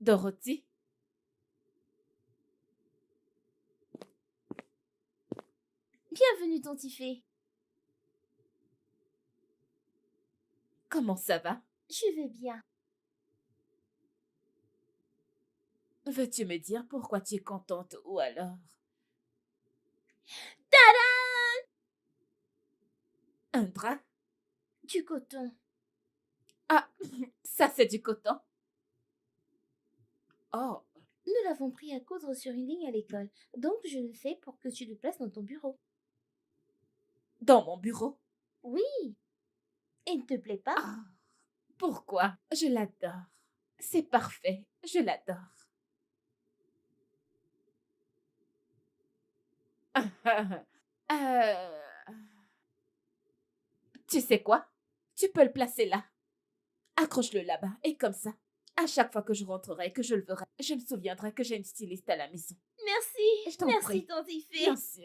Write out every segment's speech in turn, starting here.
Dorothy? Bienvenue, Tantifé. Comment ça va? Je vais bien. Veux-tu me dire pourquoi tu es contente ou alors... Tada! Un drap? Du coton. Ah, ça c'est du coton. Oh, Nous l'avons pris à coudre sur une ligne à l'école, donc je le fais pour que tu le places dans ton bureau. dans mon bureau. Oui. Il ne te plaît pas? Ah, pourquoi? Je l'adore. C'est parfait, je l'adore. Euh, Tu sais quoi? Tu peux le placer là. Accroche-le là-bas et comme ça, à chaque fois que je rentrerai et que je le verrai, je me souviendrai que j'ai une styliste à la maison. Merci. Je t'en Merci, prie. Tantifé. Bien sûr.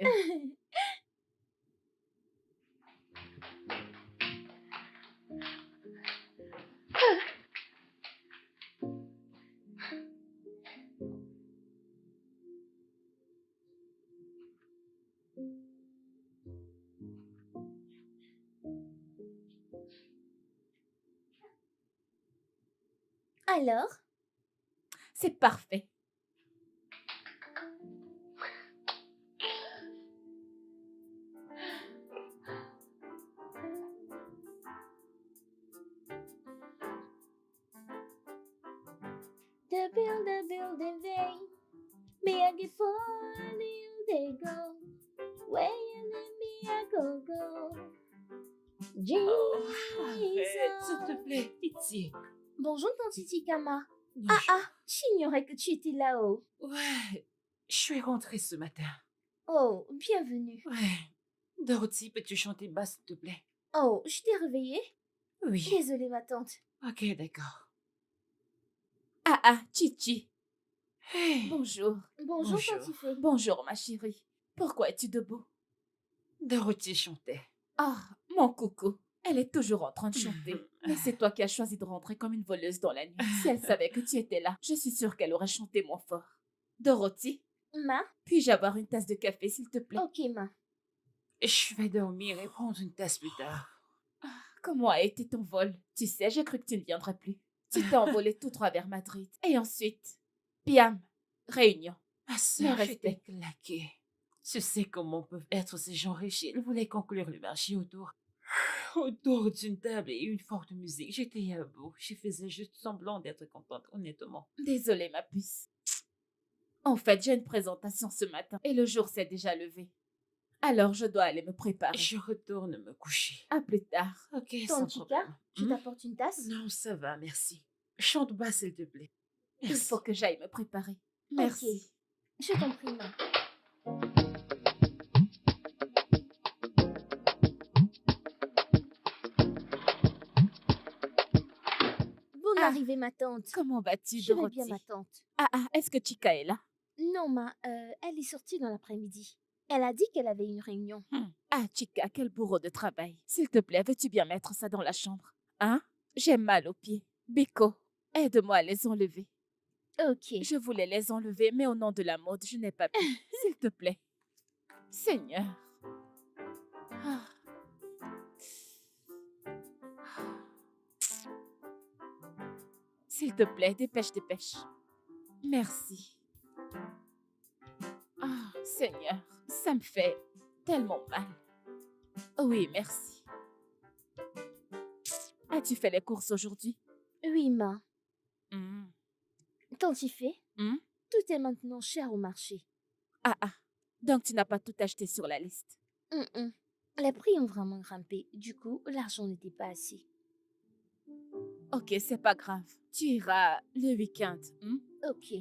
Alors? C'est parfait. The building vein. Me a give for they go. Where you let me a go. Oh, Jesus. arrête, s'il te plaît, pitié. Bonjour, Tante Tikama. Non, J'ignorais que tu étais là-haut. Ouais, je suis rentrée ce matin. Oh, bienvenue. Ouais. Dorothy, peux-tu chanter bas, s'il te plaît? Oh, je t'ai réveillée? Oui. Désolée, ma tante. Ok, d'accord. Ah, Chichi. Hey. Bonjour. Bonjour, Tantifé. Bonjour, ma chérie. Pourquoi es-tu debout? Dorothy chantait. Ah, mon coucou. Elle est toujours en train de chanter. Mais c'est toi qui as choisi de rentrer comme une voleuse dans la nuit. Si elle savait que tu étais là, je suis sûre qu'elle aurait chanté moins fort. Dorothy, Ma? puis-je avoir une tasse de café, s'il te plaît? Ok, ma. Je vais dormir et prendre une tasse plus tard. Comment a été ton vol? Tu sais, j'ai cru que tu ne viendrais plus. Tu t'es envolé tout droit vers Madrid. Et ensuite, Piam, réunion. Ma Le sœur, j'étais respect. claquée. Tu sais comment peuvent être ces gens riches. Ils voulaient conclure le marché autour d'une table et une forte musique. J'étais à bout. Je faisais juste semblant d'être contente, honnêtement. Désolée, ma puce. En fait, j'ai une présentation ce matin et le jour s'est déjà levé. Alors, je dois aller me préparer. Je retourne me coucher. À plus tard. Ok, sans Tante Chica, problème. je t'apporte une tasse? Non, ça va, merci. Chante bas, s'il te plaît. Il Merci. faut que j'aille me préparer. Merci. Je t'en prie, ma. Bonne arrivée, ma tante. Comment vas-tu, Je vais Dorothy? bien, ma tante. Est-ce que Chica est là? Non, ma, elle est sortie dans l'après-midi. Elle a dit qu'elle avait une réunion. Chica, quel bourreau de travail. S'il te plaît, veux-tu bien mettre ça dans la chambre? Hein? J'ai mal aux pieds. Biko, aide-moi à les enlever. Ok. Je voulais les enlever, mais au nom de la mode, je n'ai pas pu. S'il te plaît. Seigneur. Ah. S'il te plaît, dépêche, dépêche. Merci. Ah, Seigneur, ça me fait tellement mal. Oui, merci. As-tu fait les courses aujourd'hui? Oui, ma. Hmm. Tantifé, Hmm? tout est maintenant cher au marché. Donc tu n'as pas tout acheté sur la liste. Les prix ont vraiment grimpé. Du coup, l'argent n'était pas assez. Ok, c'est pas grave. Tu iras le week-end. Ok.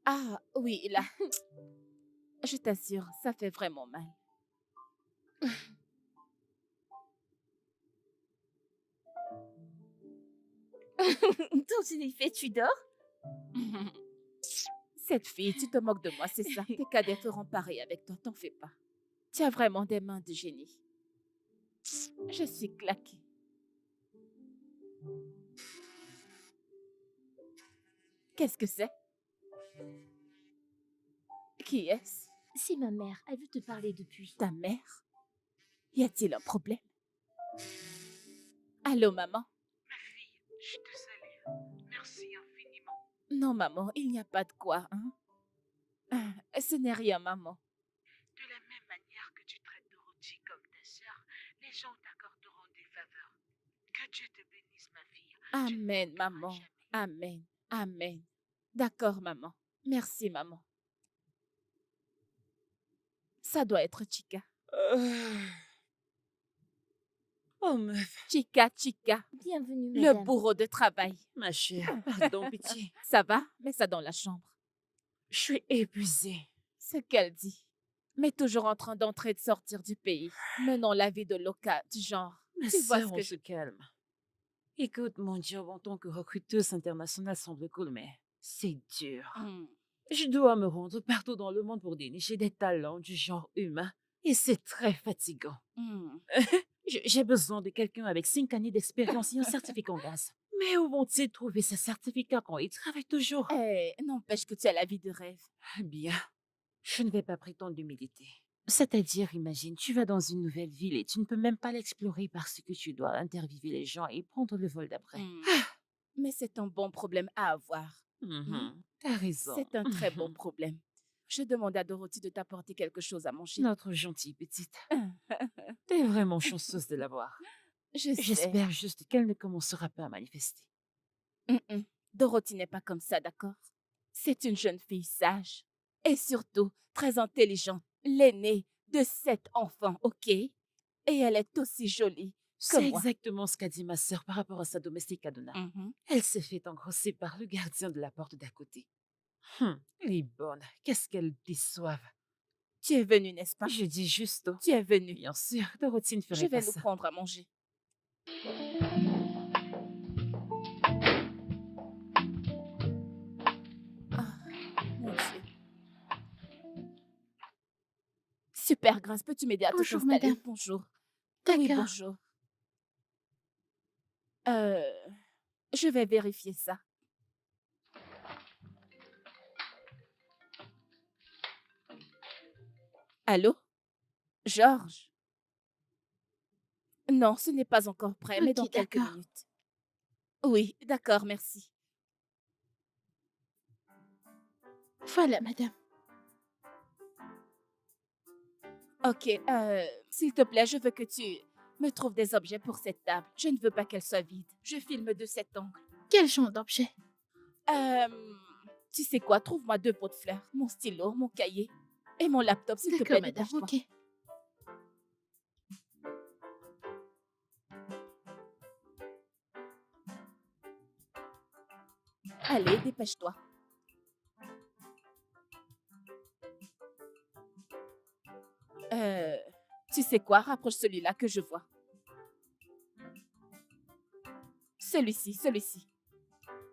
Ah, oui, là. Je t'assure, ça fait vraiment mal. Tantifé, tu dors? Cette fille, tu te moques de moi, c'est ça. Tes cadets feront pareil avec toi, t'en fais pas. Tu as vraiment des mains de génie. Je suis claquée. Qu'est-ce que c'est? Qui est-ce? C'est ma mère, elle veut te parler depuis. Ta mère? Y a-t-il un problème? Allô, maman? Ma fille, je te salue. Merci infiniment. Non, maman, il n'y a pas de quoi, hein? Ce n'est rien, maman. De la même manière que tu traites Dorothy comme ta sœur, les gens t'accorderont des faveurs. Que Dieu te bénisse, ma fille. Tu ne Amen, manqueras maman. jamais. Amen. Amen. D'accord, maman. Merci, maman. Ça doit être Chica. Oh, meuf, Chica, Chica. Bienvenue, Le madame. bourreau de travail. ma chère, pardon, pitié. Ça va? Mets ça dans la chambre. Je suis épuisée. Ce qu'elle dit. Mais toujours en train d'entrer et de sortir du pays. Menant la vie de loca, du genre. Ma Tu vois sœur, ce on que se calme. Écoute, mon job en tant que recruteuse internationale semble cool, mais c'est dur. Je dois me rendre partout dans le monde pour dénicher des talents du genre humain. Et c'est très fatigant. J'ai besoin de quelqu'un avec 5 années d'expérience et un certificat en gaz. Mais où vont-ils trouver ce certificat quand ils travaillent toujours? Eh, n'empêche que tu as la vie de rêve. Bien, je ne vais pas prétendre d'humilité. C'est-à-dire, imagine, tu vas dans une nouvelle ville et tu ne peux même pas l'explorer parce que tu dois interviewer les gens et prendre le vol d'après. Mais c'est un bon problème à avoir. T'as raison. C'est un très bon problème. Je demande à Dorothy de t'apporter quelque chose à manger. Notre gentille petite. T'es vraiment chanceuse de l'avoir. Je sais. J'espère juste qu'elle ne commencera pas à manifester. Dorothy n'est pas comme ça, d'accord? C'est une jeune fille sage. Et surtout, très intelligente. L'aînée de 7 enfants, ok? Et elle est aussi jolie que C'est moi. exactement ce qu'a dit ma sœur par rapport à sa domestique Adonna. Elle s'est fait engrosser par le gardien de la porte d'à côté. Elle est bonne. Qu'est-ce qu'elle déçoive. Tu es venue, n'est-ce pas? Je dis juste. Tu es venue. Bien sûr, Dorothy ne Je ferait vais pas nous ça. prendre à manger. Ah, mon Dieu. Super, Grâce, peux-tu m'aider à te Bonjour, t'installer? madame. Bonjour. D'accord. Oui, bonjour. Je vais vérifier ça. Allô? Georges? Non, ce n'est pas encore prêt, mais Ok, dans quelques d'accord. minutes. Oui, d'accord, merci. Voilà, madame. Ok, s'il te plaît, je veux que tu me trouves des objets pour cette table. Je ne veux pas qu'elle soit vide. Je filme de cet angle. Quel genre d'objet? Tu sais quoi? Trouve-moi 2 pots de fleurs, mon stylo, mon cahier et mon laptop, s'il te D'accord, plaît, madame. dépêche-toi. Ok. Allez, dépêche-toi. Tu sais quoi? Rapproche celui-là que je vois. Celui-ci, celui-ci.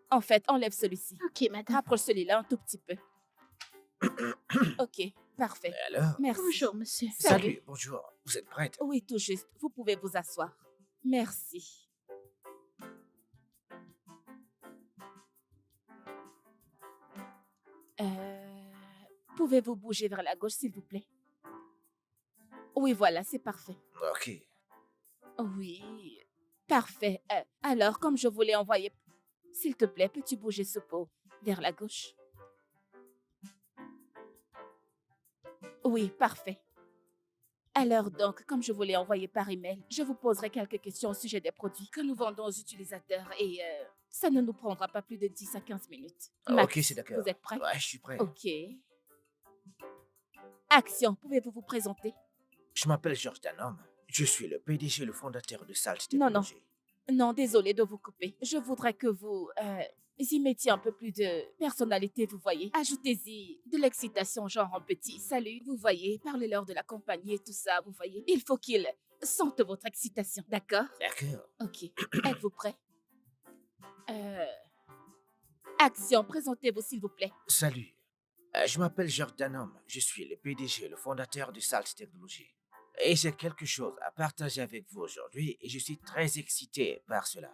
En fait, enlève celui-ci. Ok, madame. Rapproche celui-là un tout petit peu. Ok, parfait. Alors, Merci. Bonjour, monsieur. salut, bonjour. Vous êtes prête? Oui, tout juste. Vous pouvez vous asseoir. Merci. Pouvez-vous bouger vers la gauche, s'il vous plaît? Oui, voilà, c'est parfait. Ok. Oui, parfait. Alors, comme je voulais envoyer... S'il te plaît, peux-tu bouger ce pot vers la gauche? Oui, parfait. Alors donc, comme je vous l'ai envoyé par email, je vous poserai quelques questions au sujet des produits que nous vendons aux utilisateurs et ça ne nous prendra pas plus de 10 à 15 minutes. Max, Ok, c'est d'accord. vous êtes prêts? Ouais, je suis prêt. Ok. Action, pouvez-vous vous présenter? Je m'appelle Georges Danom. Je suis le PDG et le fondateur de Salt Non, non. Technologies. Non, désolé de vous couper. Je voudrais que vous y mettiez un peu plus de personnalité, vous voyez. Ajoutez-y de l'excitation, genre un petit salut, vous voyez. Parlez-leur de la compagnie et tout ça, vous voyez. Il faut qu'ils sentent votre excitation, d'accord? D'accord. Ok. Êtes-vous prêts? Action, présentez-vous s'il vous plaît. Salut. Je m'appelle Georges Danom. Je suis le PDG et le fondateur de Salt Technologies. Et j'ai quelque chose à partager avec vous aujourd'hui et je suis très excité par cela.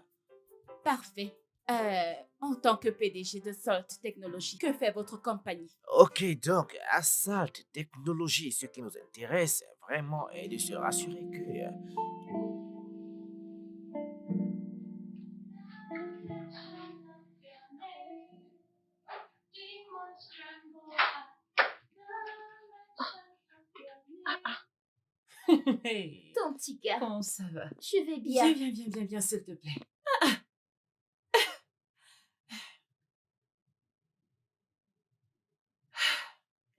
Parfait. En tant que PDG de Salt Technologies, que fait votre compagnie? Ok, donc, à Salt Technologies, ce qui nous intéresse vraiment est de se rassurer que... Hey, Ton petit gars, comment ça va? je vais Viens, bien. viens, s'il te plaît.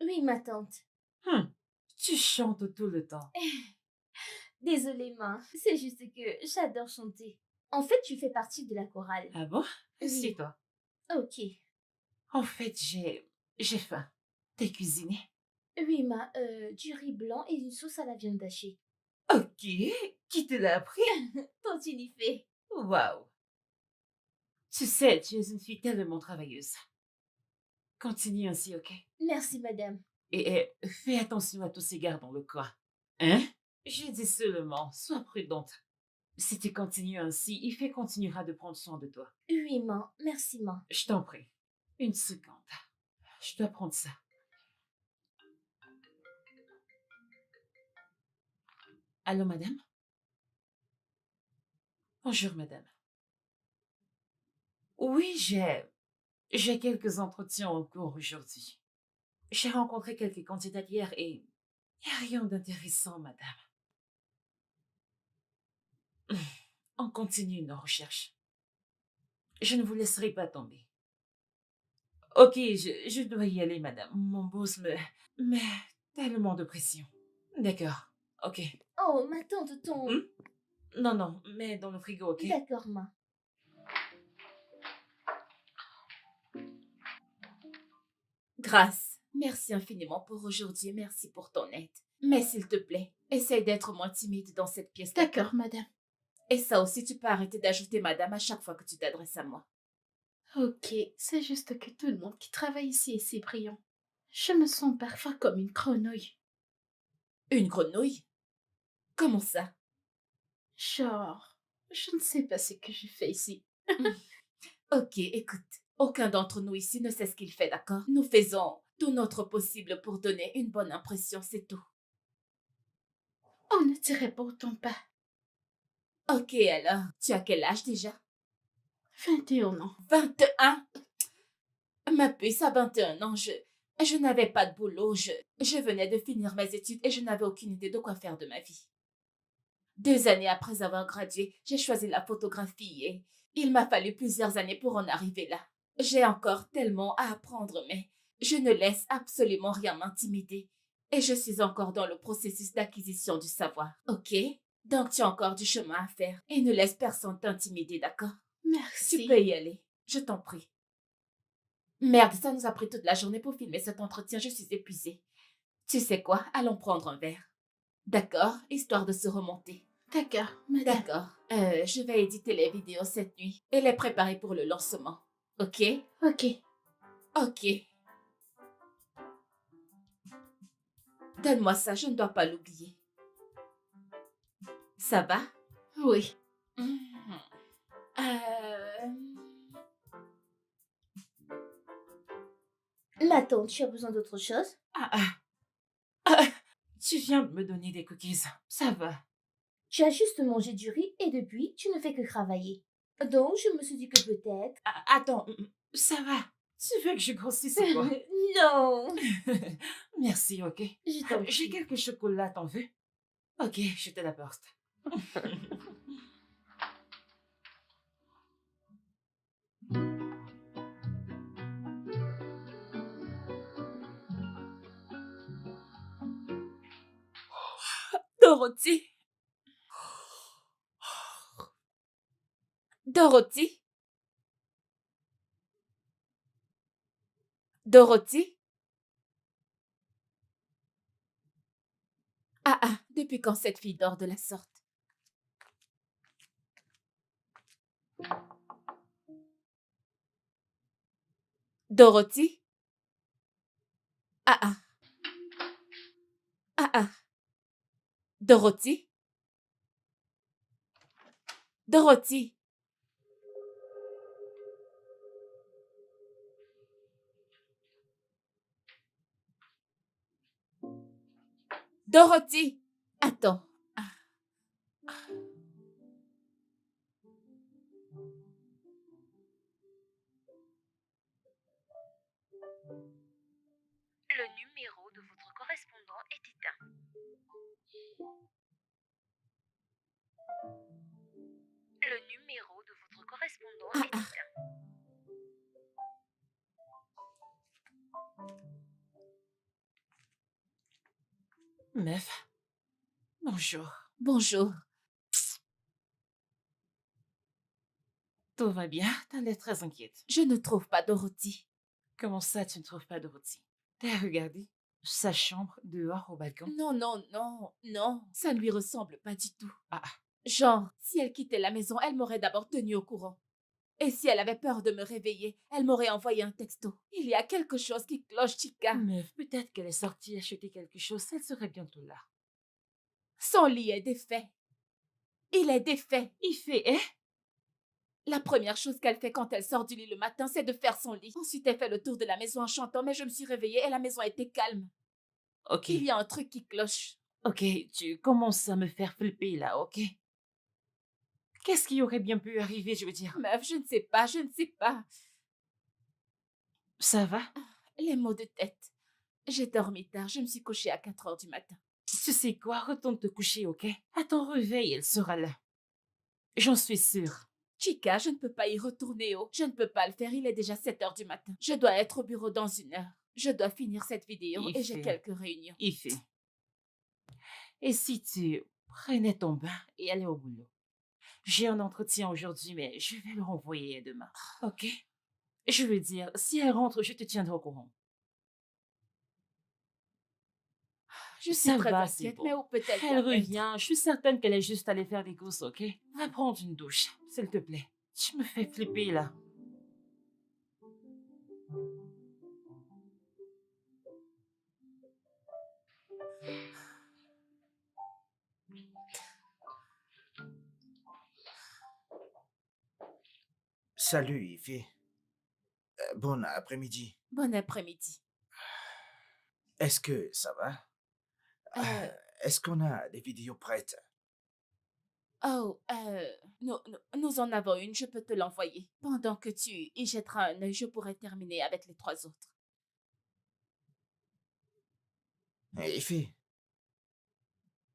Oui, ma tante. Hum, Tu chantes tout le temps. Désolée, ma. C'est juste que j'adore chanter. En fait, tu fais partie de la chorale. Ah bon? Oui. C'est toi. Ok. En fait, j'ai faim. T'es cuisiné? Oui, ma. Du riz blanc et une sauce à la viande hachée. Ok. Qui te l'a appris? Tante fait. Waouh. Tu sais, tu es une fille tellement travailleuse. Continue ainsi, ok? Merci, madame. Et fais attention à tous ces gars dans le coin. Hein? Je dis seulement, sois prudente. Si tu continues ainsi, Ife continuera de prendre soin de toi. Oui, ma. Merci, ma. Je t'en prie. Une seconde. Je dois prendre ça. Allô, madame? Bonjour, madame. Oui, j'ai quelques entretiens en cours aujourd'hui. J'ai rencontré quelques candidats hier et il n'y a rien d'intéressant, madame. On continue nos recherches. Je ne vous laisserai pas tomber. Ok, je dois y aller, madame. Mon boss me met tellement de pression. D'accord, ok. Oh, ma tante, ton... Hmm? Non, non, mais dans le frigo, ok? D'accord, ma. Grâce, merci infiniment pour aujourd'hui, merci pour ton aide. Mais s'il te plaît, essaye d'être moins timide dans cette pièce. D'accord, madame. Et ça aussi, tu peux arrêter d'ajouter madame à chaque fois que tu t'adresses à moi. Ok, c'est juste que tout le monde qui travaille ici est si brillant. Je me sens parfois comme une grenouille. Une grenouille? Comment ça? Genre, je ne sais pas ce que je fais ici. Ok, écoute, aucun d'entre nous ici ne sait ce qu'il fait, d'accord? Nous faisons tout notre possible pour donner une bonne impression, c'est tout. On ne dirait pourtant pas. Ok, alors, tu as quel âge déjà? 21 ans. 21? Ma puce, à 21 ans, je n'avais pas de boulot, je venais de finir mes études et je n'avais aucune idée de quoi faire de ma vie. 2 années après avoir gradué, j'ai choisi la photographie et il m'a fallu plusieurs années pour en arriver là. J'ai encore tellement à apprendre, mais je ne laisse absolument rien m'intimider. Et je suis encore dans le processus d'acquisition du savoir, ok? Donc tu as encore du chemin à faire et ne laisse personne t'intimider, d'accord? Merci. Tu peux y aller, je t'en prie. Merde, ça nous a pris toute la journée pour filmer cet entretien, je suis épuisée. Tu sais quoi, allons prendre un verre. D'accord, histoire de se remonter. D'accord, madame. D'accord, je vais éditer les vidéos cette nuit et les préparer pour le lancement. Ok? Ok. Ok. Donne-moi ça, je ne dois pas l'oublier. Ça va? Oui. Mhm. Euh, Ma tante, tu as besoin d'autre chose? Tu viens de me donner des cookies. Ça va. Tu as juste mangé du riz et depuis, tu ne fais que travailler. Donc, je me suis dit que peut-être... Attends, ça va. Tu veux que je grossisse ou quoi? Non. Merci, ok. Je t'en J'ai prie. quelques chocolats, t'en veux? Ok, je te l'apporte. Dorothy? Dorothy? Dorothy? Depuis quand cette fille dort de la sorte? Dorothy? Ah ah. Ah ah. Dorothy? Dorothy? Dorothy! Attends. Ah, Le numéro de votre correspondant est éteint. Le numéro de votre correspondant ah, est ah. éteint. Meuf, bonjour. Bonjour. Tout va bien? T'as l'air très inquiète. Je ne trouve pas Dorothy. Comment ça, tu ne trouves pas Dorothy? T'as regardé sa chambre dehors au balcon? Non, non, non, non. Ça ne lui ressemble pas du tout. Ah, Genre, si elle quittait la maison, elle m'aurait d'abord tenue au courant. Et si elle avait peur de me réveiller, elle m'aurait envoyé un texto. Il y a quelque chose qui cloche, Chica. meuf, peut-être qu'elle est sortie acheter quelque chose, elle serait bientôt là. Son lit est défait. Il est défait. Il fait, hein? La première chose qu'elle fait quand elle sort du lit le matin, c'est de faire son lit. Ensuite, elle fait le tour de la maison en chantant, mais je me suis réveillée et la maison était calme. Ok, Il y a un truc qui cloche. ok, tu commences à me faire flipper là, ok? Qu'est-ce qui aurait bien pu arriver, je veux dire? Meuf, je ne sais pas, je ne sais pas. Ça va? Les maux de tête. J'ai dormi tard, je me suis couchée à 4 heures du matin. Tu sais quoi? Retourne te coucher, ok? À ton réveil, elle sera là. J'en suis sûre. Chica, je ne peux pas y retourner, oh. Je ne peux pas le faire, il est déjà 7 heures du matin. Je dois être au bureau dans 1 heure. Je dois finir cette vidéo Il et j'ai fait. quelques réunions. Il fait. Et si tu prenais ton bain et allais au boulot? J'ai un entretien aujourd'hui, mais je vais le renvoyer demain. Ok? Je veux dire, si elle rentre, je te tiendrai au courant. Je suis Ça très va, c'est inquiète, bon. mais où peut-elle Elle bien être? revient. Je suis certaine qu'elle est juste allée faire des courses, ok? Va prendre une douche, s'il te plaît. Tu me fais flipper là. Salut, Ify. Bon après-midi. Bon après-midi. Est-ce que ça va? Euh, Est-ce qu'on a des vidéos prêtes? nous en avons une, je peux te l'envoyer. Pendant que tu y jetteras un œil, je pourrai terminer avec les 3 autres. Ify,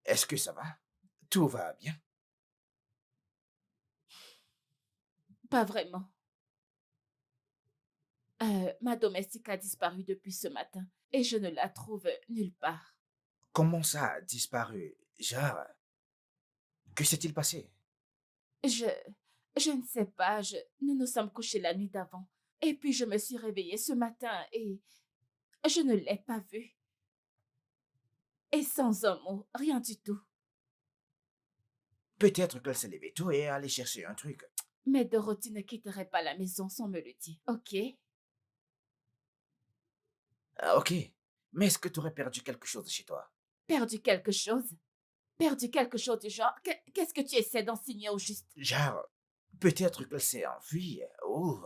est-ce que ça va? Tout va bien? Pas vraiment. Ma domestique a disparu depuis ce matin et je ne la trouve nulle part. Comment ça a disparu? Genre, que s'est-il passé? Je, je ne sais pas, nous nous sommes couchés la nuit d'avant. Et puis je me suis réveillée ce matin et je ne l'ai pas vue. Et sans un mot, rien du tout. Peut-être qu'elle s'est levée tôt et est allée chercher un truc. Mais Dorothy ne quitterait pas la maison sans me le dire, ok? Ah, ok. Mais est-ce que tu aurais perdu quelque chose chez toi? Perdu quelque chose? Perdu quelque chose du genre? Qu'est-ce que tu essaies d'enseigner au juste? Genre, peut-être qu'elle s'est enfuie ou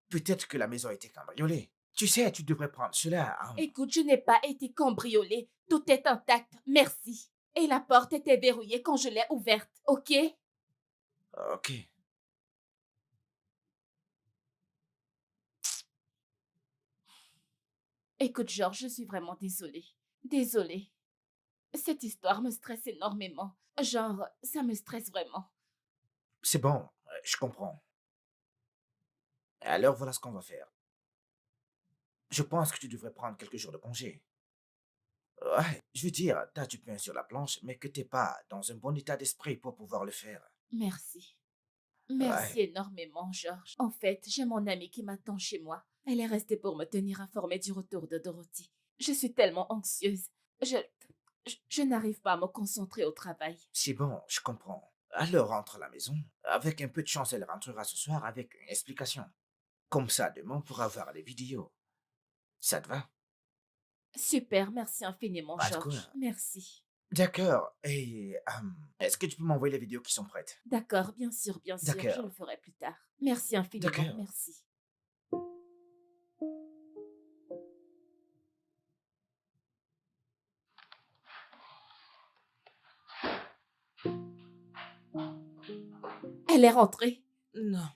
peut-être que la maison a été cambriolée. Tu sais, tu devrais prendre cela. Écoute, je n'ai pas été cambriolée. Tout est intact, merci. Et la porte était verrouillée quand je l'ai ouverte, ok? Ok. Écoute, Georges, je suis vraiment désolée. Désolée. Cette histoire me stresse énormément. Genre, ça me stresse vraiment. C'est bon, je comprends. Alors voilà ce qu'on va faire. Je pense que tu devrais prendre quelques jours de congé. Ouais, je veux dire, t'as du pain sur la planche, mais que t'es pas dans un bon état d'esprit pour pouvoir le faire. Merci. Ouais, Merci énormément, Georges. En fait, j'ai mon amie qui m'attend chez moi. Elle est restée pour me tenir informée du retour de Dorothy. Je suis tellement anxieuse. Je n'arrive pas à me concentrer au travail. c'est bon, je comprends. Alors rentre à la maison. Avec un peu de chance, elle rentrera ce soir avec une explication. Comme ça, demain, on pourra voir les vidéos. Ça te va? Super, merci infiniment, Pas de quoi. Georges. Merci. D'accord. Et est-ce que tu peux m'envoyer les vidéos qui sont prêtes? D'accord, bien sûr, je D'accord. le ferai plus tard. Merci infiniment, D'accord. merci. Elle est rentrée. Non.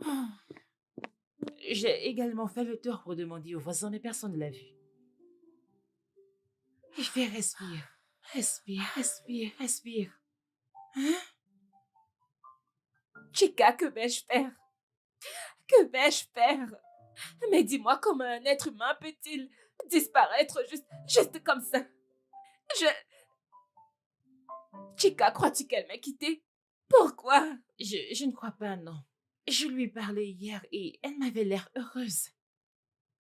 Ah, J'ai également fait le tour pour demander aux voisins, mais personne ne l'a vue. Il fait respire. Respire, respire, respire. Hein? Chica, que vais-je faire? Que vais-je faire? Mais dis-moi, comment un être humain peut-il disparaître juste comme ça? Je... Chica, crois-tu qu'elle m'a quitté? Pourquoi? Je ne crois pas, non. Je lui parlais hier et elle m'avait l'air heureuse.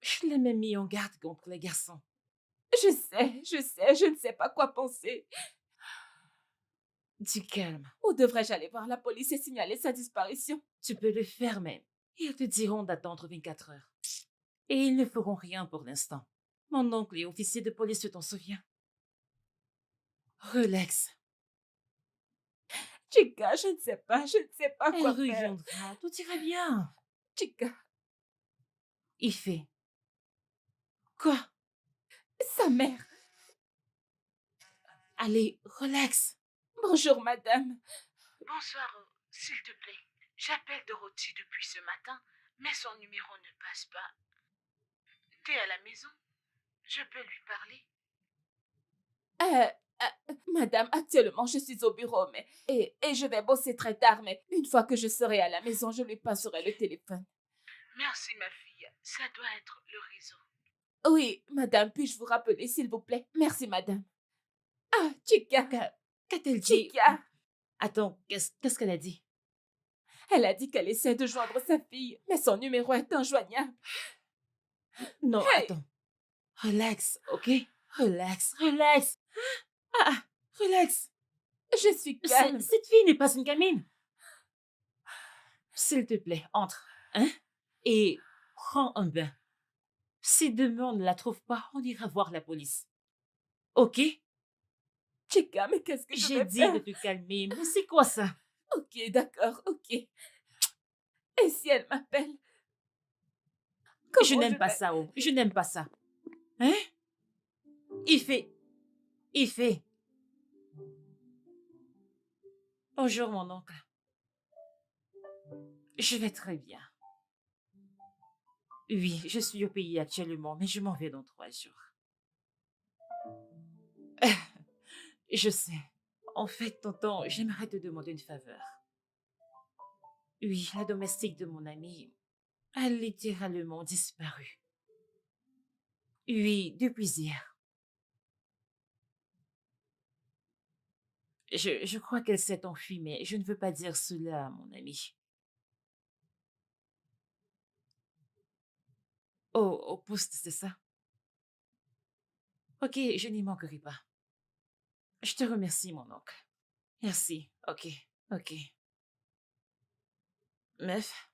Je l'ai même mis en garde contre les garçons. Je ne sais pas quoi penser. Du calme. Où devrais-je aller voir la police et signaler sa disparition? Tu peux le faire même. Ils te diront d'attendre 24 heures. Et ils ne feront rien pour l'instant. Mon oncle est officier de police, tu t'en souviens? Relax. Chica, je ne sais pas Elle quoi faire. reviendra, tout ira bien. Chica, Il fait. Quoi? sa mère. Allez, relax. Bonjour, madame. Bonsoir, s'il te plaît. J'appelle Dorothy depuis ce matin, mais son numéro ne passe pas. T'es à la maison? Je peux lui parler? Madame, actuellement, je suis au bureau, et je vais bosser très tard, mais une fois que je serai à la maison, je lui passerai le téléphone. Merci, ma fille. Ça doit être le réseau. Oui, madame, puis-je vous rappeler, s'il vous plaît? Merci, madame. Ah, Chica, Qu'a-t-elle dit? Chica. Attends, qu'est-ce qu'elle a dit? Elle a dit qu'elle essaie de joindre sa fille, mais son numéro est injoignable. Non, Hey! attends. Relax, ok? Relax, relax. Ah, relax. Je suis calme. Cette fille n'est pas une gamine. S'il te plaît, entre, hein? Et prends un bain. Si demain on ne la trouve pas, on ira voir la police. Ok? Chica, mais qu'est-ce que je J'ai vais dit faire? de te calmer, mais c'est quoi ça? Ok, d'accord, ok. Et si elle m'appelle? Je Comment n'aime pas vais... ça, oh. Je n'aime pas ça. Hein? Il fait. Bonjour, mon oncle. Je vais très bien. Oui, je suis au pays actuellement, mais je m'en vais dans 3 jours. Je sais. En fait, tonton, j'aimerais te demander une faveur. Oui, la domestique de mon ami a littéralement disparu. Oui, depuis hier. Je crois qu'elle s'est enfuie, mais je ne veux pas dire cela à mon ami. Au poste, c'est ça? Ok, je n'y manquerai pas. Je te remercie, mon oncle. Merci. Ok, ok. Meuf,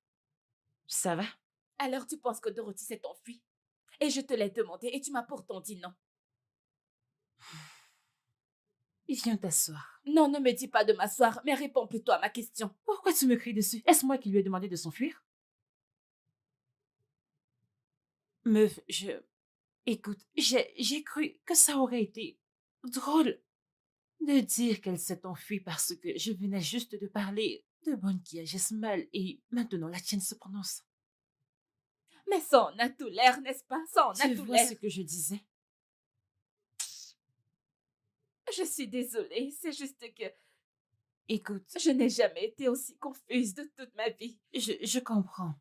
ça va? Alors tu penses que Dorothy s'est enfuie? Et je te l'ai demandé et tu m'as pourtant dit non. Viens t'asseoir. Non, ne me dis pas de m'asseoir, mais réponds plutôt à ma question. Pourquoi tu me cries dessus? Est-ce moi qui lui ai demandé de s'enfuir? Meuf, Écoute, j'ai cru que ça aurait été drôle de dire qu'elle s'est enfuie parce que je venais juste de parler de bonnes qui agissent mal et maintenant la tienne se prononce. Mais ça en a tout l'air, n'est-ce pas? Ça en a Tu tout vois l'air. ce que je disais? Je suis désolée, c'est juste que Écoute, je n'ai jamais été aussi confuse de toute ma vie. je comprends.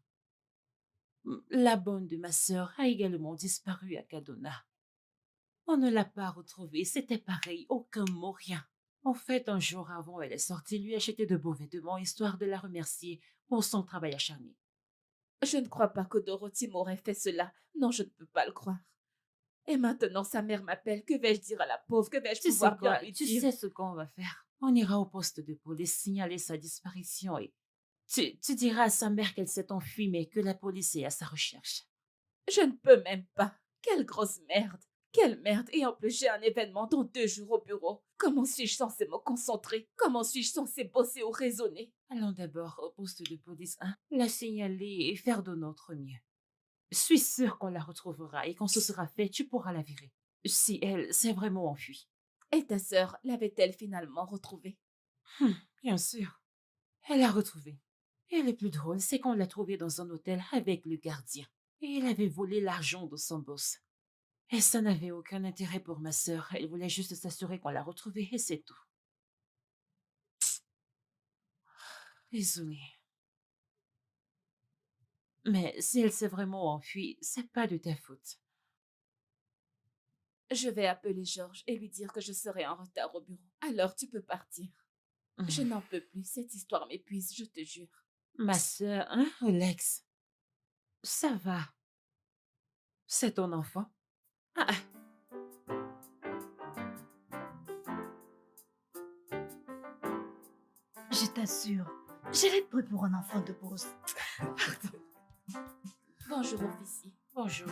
La bonne de ma sœur a également disparu à Kaduna. On ne l'a pas retrouvée, c'était pareil, aucun mot, rien. En fait, un jour avant, elle est sortie lui acheter de beaux vêtements histoire de la remercier pour son travail acharné. Je ne crois pas que Dorothy m'aurait fait cela. Non, je ne peux pas le croire. Et maintenant, sa mère m'appelle. Que vais-je dire à la pauvre? Que vais-je Tu sais pouvoir bien quoi? lui Tu dire? sais ce qu'on va faire? On ira au poste de police signaler sa disparition et tu diras à sa mère qu'elle s'est enfuie mais que la police est à sa recherche. Je ne peux même pas. Quelle grosse merde. Quelle merde. Et en plus, j'ai un événement dans 2 jours au bureau. Comment suis-je censée me concentrer? Comment suis-je censée bosser ou raisonner? Allons d'abord au poste de police, hein? La signaler et faire de notre mieux. Je suis sûre qu'on la retrouvera et quand ce sera fait, tu pourras la virer. Si elle s'est vraiment enfuie. Et ta sœur l'avait-elle finalement retrouvée? Bien sûr. Elle l'a retrouvée. Et le plus drôle, c'est qu'on l'a trouvé dans un hôtel avec le gardien. Et il avait volé l'argent de son boss. Et ça n'avait aucun intérêt pour ma sœur. Elle voulait juste s'assurer qu'on l'a retrouvée et c'est tout. Désolée. Mais si elle s'est vraiment enfuie, c'est pas de ta faute. Je vais appeler Georges et lui dire que je serai en retard au bureau. Alors tu peux partir. Je n'en peux plus. Cette histoire m'épuise, je te jure. Ma sœur, hein, Alex? Ça va. C'est ton enfant. Ah, Je t'assure, je l'ai pris pour un enfant de boss. Bonjour, officier. bonjour.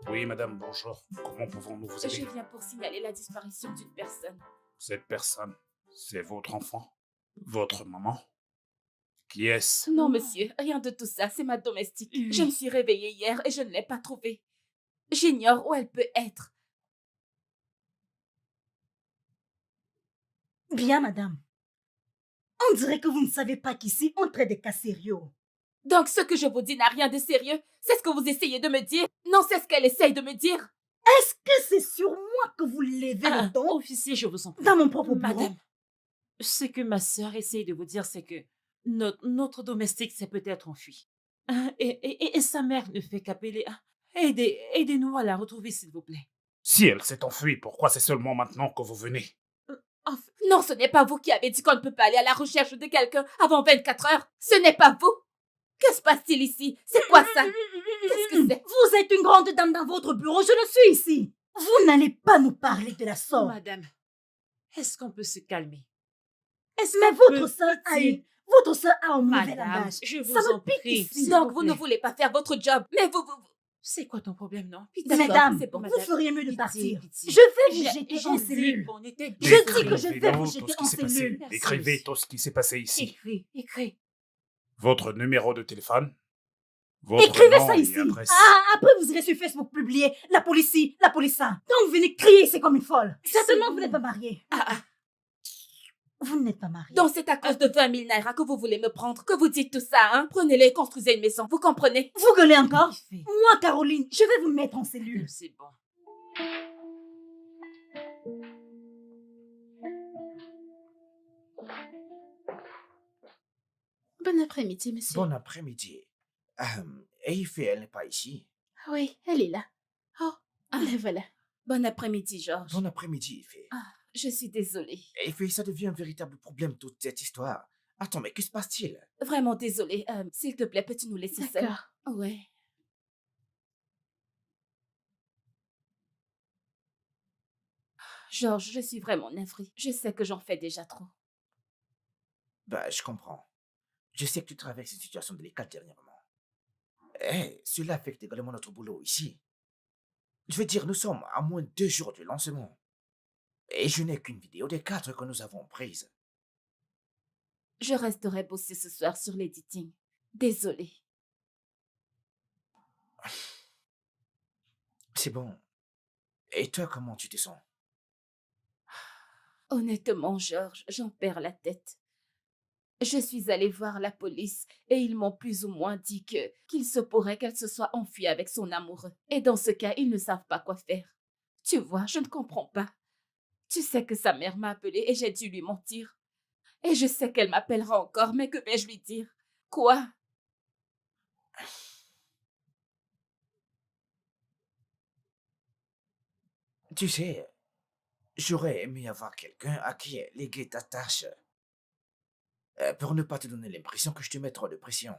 Oui, madame, bonjour. Comment pouvons-nous vous Je aider? viens pour signaler la disparition d'une personne. Cette personne, c'est votre enfant? Votre maman? Qui est-ce? Non, monsieur, rien de tout ça. C'est ma domestique. Oui. Je me suis réveillée hier et je ne l'ai pas trouvée. J'ignore où elle peut être. Bien, madame. On dirait que vous ne savez pas qu'ici, on traite des cas sérieux. Donc, ce que je vous dis n'a rien de sérieux. C'est ce que vous essayez de me dire. Non, c'est ce qu'elle essaye de me dire. Est-ce que c'est sur moi que vous levez le ton Officier, je vous en prie. dans mon propre bureau? Madame, ce que ma sœur essaye de vous dire, c'est que notre domestique s'est peut-être enfui. Et sa mère ne fait qu'appeler. Aidez-nous à la retrouver, s'il vous plaît. Si elle s'est enfuie, pourquoi c'est seulement maintenant que vous venez? Enfin, Non, ce n'est pas vous qui avez dit qu'on ne peut pas aller à la recherche de quelqu'un avant 24 heures. Ce n'est pas vous. Que se passe-t-il ici? C'est quoi ça? Qu'est-ce que c'est? Vous êtes une grande dame dans votre bureau, je le suis ici. Vous n'allez pas nous parler de la sorte. madame, est-ce qu'on peut se calmer? Mais votre sœur a pitié. votre sœur a un mauvais Madame, langage. je vous Ça me en pique prie. ici. s'il Donc, vous vous ne plaît. voulez pas faire votre job. Mais vous... C'est quoi ton problème, non? D'accord, Mesdames, c'est bon. vous feriez mieux de Pitié, partir. pitié. Je vais vous J'ai- jeter j'ai en dit cellule. qu'on était Je deux. dis que je vais vous Écrivez-nous jeter tout ce qui en s'est passé. cellule. Merci, Écrivez monsieur. tout ce qui s'est passé ici. Écris. Votre numéro de téléphone, votre Écrivez nom ça et ici. adresse. Ah, après vous irez sur Facebook publier la police ci, la police ça. Quand vous venez crier, c'est comme une folle. Certainement, vous n'êtes pas mariée. Vous n'êtes pas mariée. Donc, c'est à cause de 20 000 naira que vous voulez me prendre, que vous dites tout ça, hein? Prenez-les et construisez une maison. Vous comprenez? Vous gueulez encore? Écrivez. Moi, Caroline, je vais vous mettre en cellule. C'est bon. Bon après-midi, monsieur. Bon après-midi. Eiffé, elle n'est pas ici. Oui, elle est là. Oh, la voilà. Bon après-midi, Georges. Bon après-midi, Eiffé. Je suis désolée. Eiffé, ça devient un véritable problème, toute cette histoire. Attends, mais que se passe-t-il? Vraiment désolée. S'il te plaît, peux-tu nous laisser seuls? D'accord. Ouais. Georges, je suis vraiment navrée. Je sais que j'en fais déjà trop. Bah, je comprends. Je sais que tu traverses une situation délicate dernièrement. Eh, cela affecte également notre boulot ici. Je veux dire, nous sommes à moins de 2 jours du lancement. Et je n'ai qu'une vidéo des 4 que nous avons prises. Je resterai bosser ce soir sur l'editing. Désolée. C'est bon. Et toi, comment tu te sens? Honnêtement, Georges, j'en perds la tête. Je suis allée voir la police et ils m'ont plus ou moins dit qu'il se pourrait qu'elle se soit enfuie avec son amoureux. Et dans ce cas, ils ne savent pas quoi faire. Tu vois, je ne comprends pas. Tu sais que sa mère m'a appelée et j'ai dû lui mentir. Et je sais qu'elle m'appellera encore, mais que vais-je lui dire? Quoi? Tu sais, j'aurais aimé avoir quelqu'un à qui léguer ta tâche. Pour ne pas te donner l'impression que je te mets trop de pression.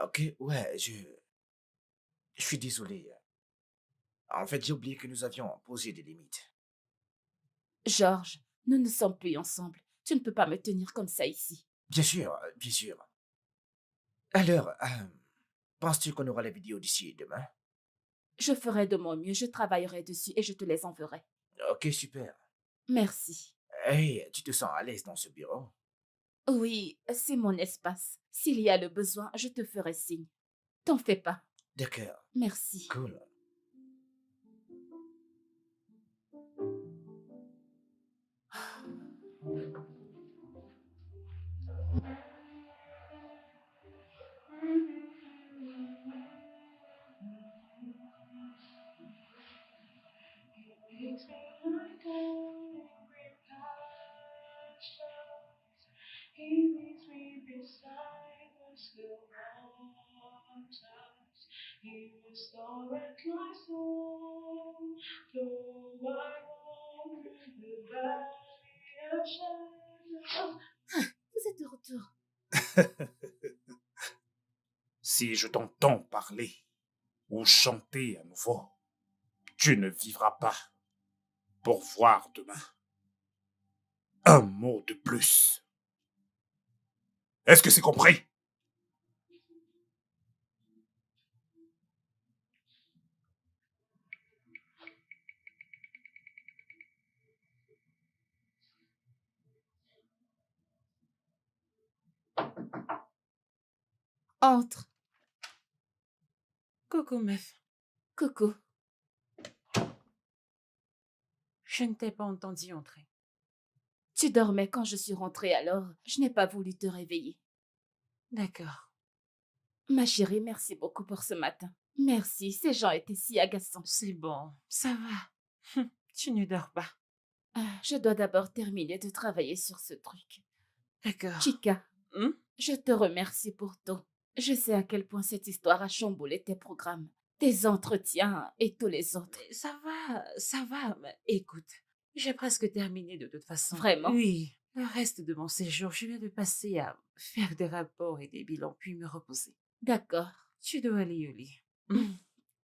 Ok, ouais, je suis désolé. En fait, j'ai oublié que nous avions posé des limites. Georges, nous ne sommes plus ensemble. Tu ne peux pas me tenir comme ça ici. Bien sûr, bien sûr. Alors, penses-tu qu'on aura la vidéo d'ici demain? Je ferai de mon mieux, je travaillerai dessus et je te les enverrai. Ok, super. Merci. Hey, tu te sens à l'aise dans ce bureau? Oui, c'est mon espace. S'il y a le besoin, je te ferai signe. T'en fais pas. D'accord, Merci. cool. He meets me beside the still waters. He restoreth my soul. Though I walk through the valley of shadow. Vous êtes de retour. Si je t'entends parler ou chanter à nouveau, tu ne vivras pas pour voir demain un mot de plus. Est-ce que c'est compris? Entre. Coucou, meuf. Coucou. Je ne t'ai pas entendu entrer. Tu dormais quand je suis rentrée, alors je n'ai pas voulu te réveiller. D'accord. Ma chérie, merci beaucoup pour ce matin. Merci, ces gens étaient si agaçants. C'est bon, ça va. Tu ne dors pas. Je dois d'abord terminer de travailler sur ce truc. D'accord. Chica, Hmm? je te remercie pour tout. Je sais à quel point cette histoire a chamboulé tes programmes, tes entretiens et tous les autres. Mais ça va. Mais écoute, j'ai presque terminé de toute façon. Vraiment? Oui. Le reste de mon séjour, je viens de passer à faire des rapports et des bilans, puis me reposer. D'accord. Tu dois aller au lit. Hmm?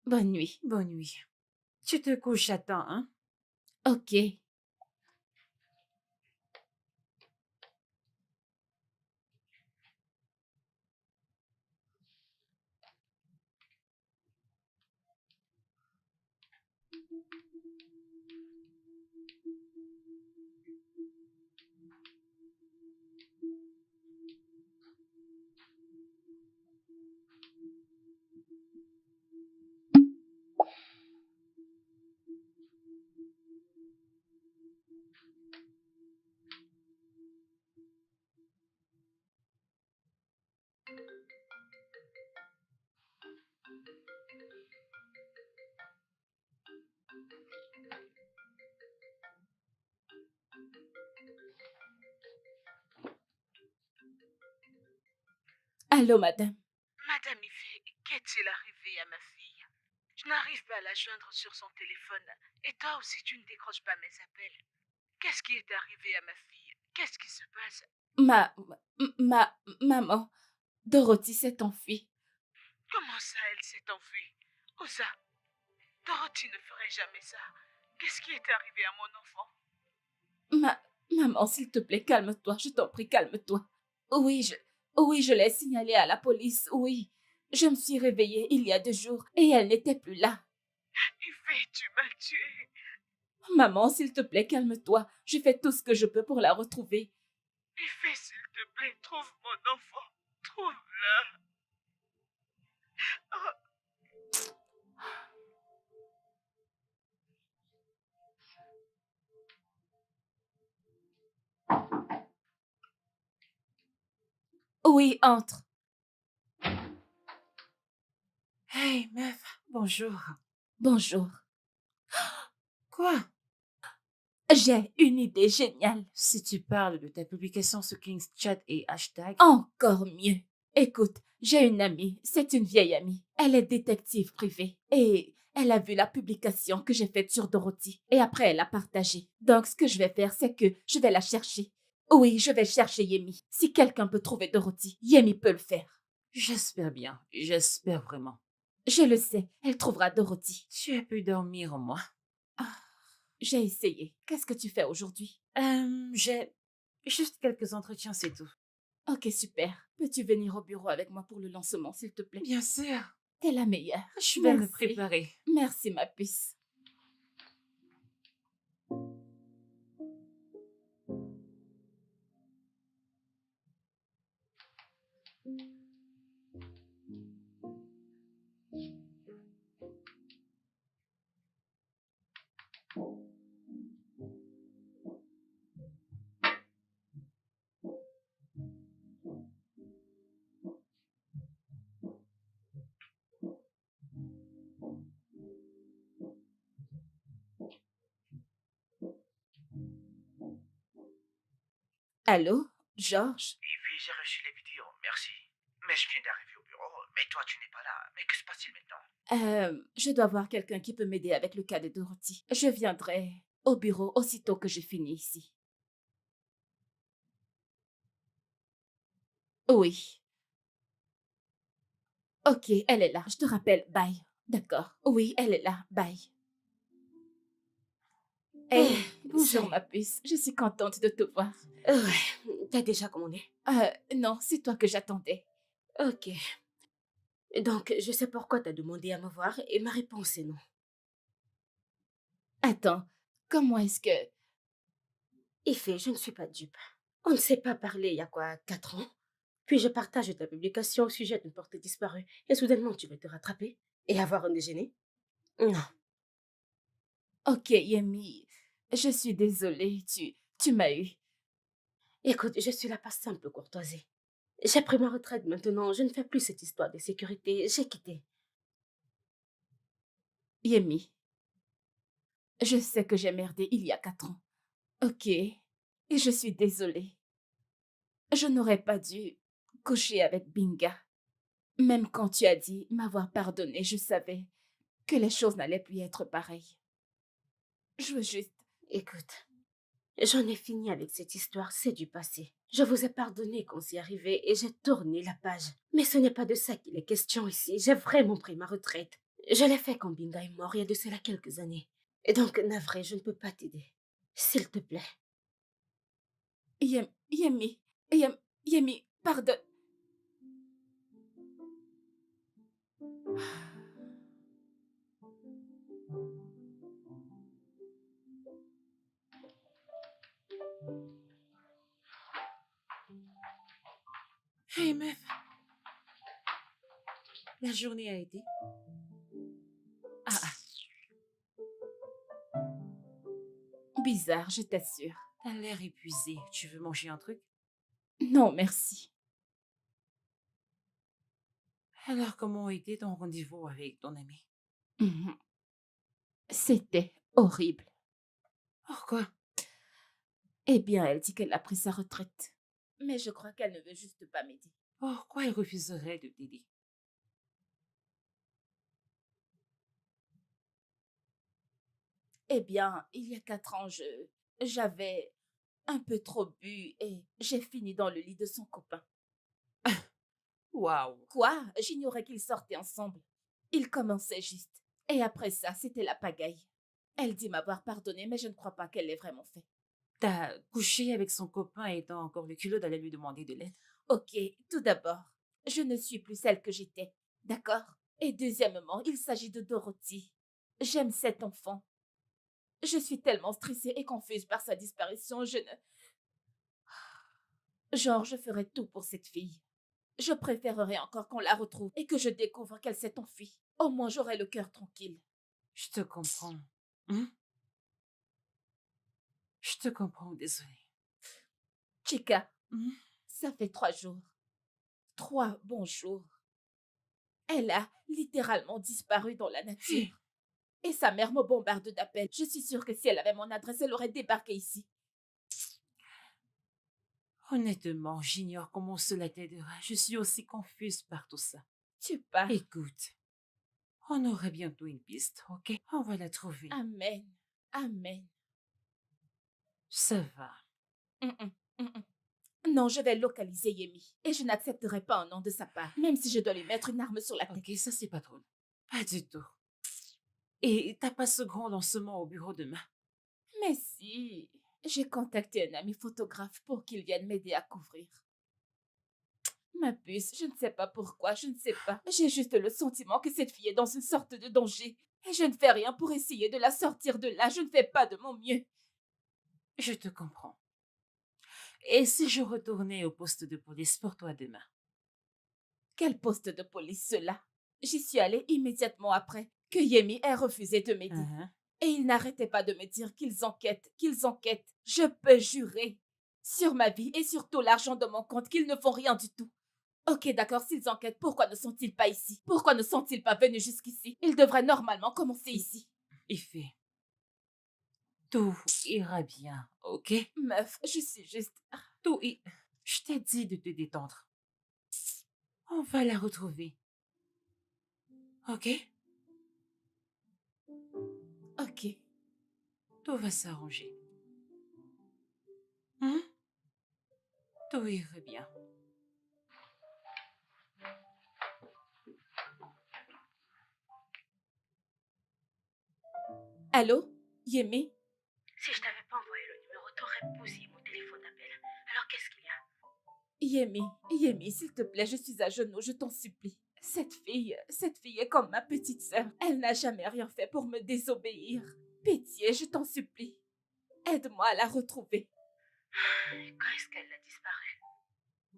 Bonne nuit. Bonne nuit. Tu te couches à temps, hein? Ok. Allô, madame. Madame Ife, qu'est-il arrivé à ma fille? Je n'arrive pas à la joindre sur son téléphone. Et toi aussi, tu ne décroches pas mes appels. Qu'est-ce qui est arrivé à ma fille? Qu'est-ce qui se passe? Maman, Dorothy s'est enfuie. Comment ça, elle s'est enfuie? Osa, Dorothy ne ferait jamais ça. Qu'est-ce qui est arrivé à mon enfant? Maman, s'il te plaît, calme-toi, je t'en prie, calme-toi. Oui, je l'ai signalé à la police, oui. Je me suis réveillée il y a 2 jours et elle n'était plus là. Ife, tu m'as tuée. Maman, s'il te plaît, calme-toi. Je fais tout ce que je peux pour la retrouver. Ife, s'il te plaît, trouve mon enfant. Trouve-le. Oh. Oui, entre. Hey, meuf, bonjour. Bonjour. Quoi? J'ai une idée géniale. Si tu parles de ta publication sur King's Chat et hashtag... Encore mieux. Écoute, j'ai une amie, c'est une vieille amie. Elle est détective privée et elle a vu la publication que j'ai faite sur Dorothy et après elle l'a partagée. Donc ce que je vais faire, c'est que je vais la chercher. Oui, je vais chercher Yemi. Si quelqu'un peut trouver Dorothy, Yemi peut le faire. J'espère bien, j'espère vraiment. Je le sais, elle trouvera Dorothy. Tu as pu dormir au moins? J'ai essayé. Qu'est-ce que tu fais aujourd'hui? J'ai juste quelques entretiens, c'est tout. Ok, super. Peux-tu venir au bureau avec moi pour le lancement, s'il te plaît? Bien sûr. T'es la meilleure. Je vais me Merci. préparer. Merci, ma puce. Allô? Georges? Et puis j'ai reçu les vidéos, merci. Mais je viens d'arriver au bureau, mais toi tu n'es pas là. Mais que se passe-t-il maintenant? Je dois voir quelqu'un qui peut m'aider avec le cas de Dorothy. Je viendrai au bureau aussitôt que j'ai fini ici. Oui. Ok, elle est là. Je te rappelle. Bye. D'accord. Oui, elle est là. Bye. Hey, bonjour ma puce. Je suis contente de te voir. Ouais, t'as déjà commandé? Non, c'est toi que j'attendais. Ok. Donc, je sais pourquoi t'as demandé à me voir et ma réponse est non. Attends, comment est-ce que... Effet, je ne suis pas dupe. On ne s'est pas parlé il y a quoi, 4 ans? Puis je partage ta publication au sujet d'une portée disparue et soudainement tu veux te rattraper et avoir un déjeuner? Non. Ok, Yemi, je suis désolée, tu m'as eu. Écoute, je suis là par simple courtoisie. J'ai pris ma retraite maintenant, je ne fais plus cette histoire de sécurité, j'ai quitté. Yemi, je sais que j'ai merdé il y a 4 ans. Ok, et je suis désolée. Je n'aurais pas dû coucher avec Binga. Même quand tu as dit m'avoir pardonné, je savais que les choses n'allaient plus être pareilles. Je veux juste... Écoute, j'en ai fini avec cette histoire, c'est du passé. Je vous ai pardonné quand c'est arrivé et j'ai tourné la page. Mais ce n'est pas de ça qu'il est question ici, j'ai vraiment pris ma retraite. Je l'ai fait quand Binga est mort il y a de cela quelques années. Et donc, navré, je ne peux pas t'aider. S'il te plaît. Yemi, pardonne. Hey meuf, la journée a été. Bizarre, je t'assure. T'as l'air épuisé. Tu veux manger un truc? Non, merci. Alors, comment était ton rendez-vous avec ton ami? Mhm. C'était horrible. Pourquoi? Eh bien, elle dit qu'elle a pris sa retraite. Mais je crois qu'elle ne veut juste pas m'aider. Pourquoi elle refuserait de t'aider? Eh bien, il y a 4 ans, j'avais un peu trop bu et j'ai fini dans le lit de son copain. Waouh! Quoi? J'ignorais qu'ils sortaient ensemble. Ils commençaient juste. Et après ça, c'était la pagaille. Elle dit m'avoir pardonné, mais je ne crois pas qu'elle l'ait vraiment fait. T'as couché avec son copain et t'as encore le culot d'aller lui demander de l'aide? Ok, tout d'abord, je ne suis plus celle que j'étais, d'accord? Et deuxièmement, il s'agit de Dorothy. J'aime cet enfant. Je suis tellement stressée et confuse par sa disparition, je ne... Genre, je ferais tout pour cette fille. Je préférerais encore qu'on la retrouve et que je découvre qu'elle s'est enfuie. Au moins, j'aurai le cœur tranquille. Je te comprends. Je te comprends, désolée. Chica, ça fait 3 jours. 3 bons jours. Elle a littéralement disparu dans la nature. Et sa mère me bombarde d'appels. Je suis sûre que si elle avait mon adresse, elle aurait débarqué ici. Honnêtement, j'ignore comment cela t'aidera. Je suis aussi confuse par tout ça. Tu pars. Écoute, on aura bientôt une piste, ok? On va la trouver. Amen. Amen. Ça va. Non, je vais localiser Yemi. Et je n'accepterai pas un nom de sa part, même si je dois lui mettre une arme sur la tête. Ok, ça c'est pas drôle. Pas du tout. Et t'as pas ce grand lancement au bureau demain? Mais si, j'ai contacté un ami photographe pour qu'il vienne m'aider à couvrir. Ma puce, je ne sais pas pourquoi, je ne sais pas. J'ai juste le sentiment que cette fille est dans une sorte de danger. Et je ne fais rien pour essayer de la sortir de là, je ne fais pas de mon mieux. Je te comprends. Et si je retournais au poste de police pour toi demain? Quel poste de police cela? J'y suis allée immédiatement après que Yemi ait refusé de m'aider. Et ils n'arrêtaient pas de me dire qu'ils enquêtent, qu'ils enquêtent. Je peux jurer sur ma vie et sur tout l'argent de mon compte qu'ils ne font rien du tout. Ok, d'accord, s'ils enquêtent, pourquoi ne sont-ils pas ici? Pourquoi ne sont-ils pas venus jusqu'ici? Ils devraient normalement commencer ici. Effet. Tout ira bien, ok? Meuf, je suis juste... Tout Je t'ai dit de te détendre. On va la retrouver. Ok? Ok. Tout va s'arranger. Hein? Tout ira bien. Allô? Yemi? Si je t'avais pas envoyé le numéro, t'aurais bousillé mon téléphone d'appel. Alors qu'est-ce qu'il y a? Yemi, s'il te plaît, je suis à genoux, je t'en supplie. Cette fille est comme ma petite sœur. Elle n'a jamais rien fait pour me désobéir. Pitié, je t'en supplie. Aide-moi à la retrouver. Quand est-ce qu'elle a disparu?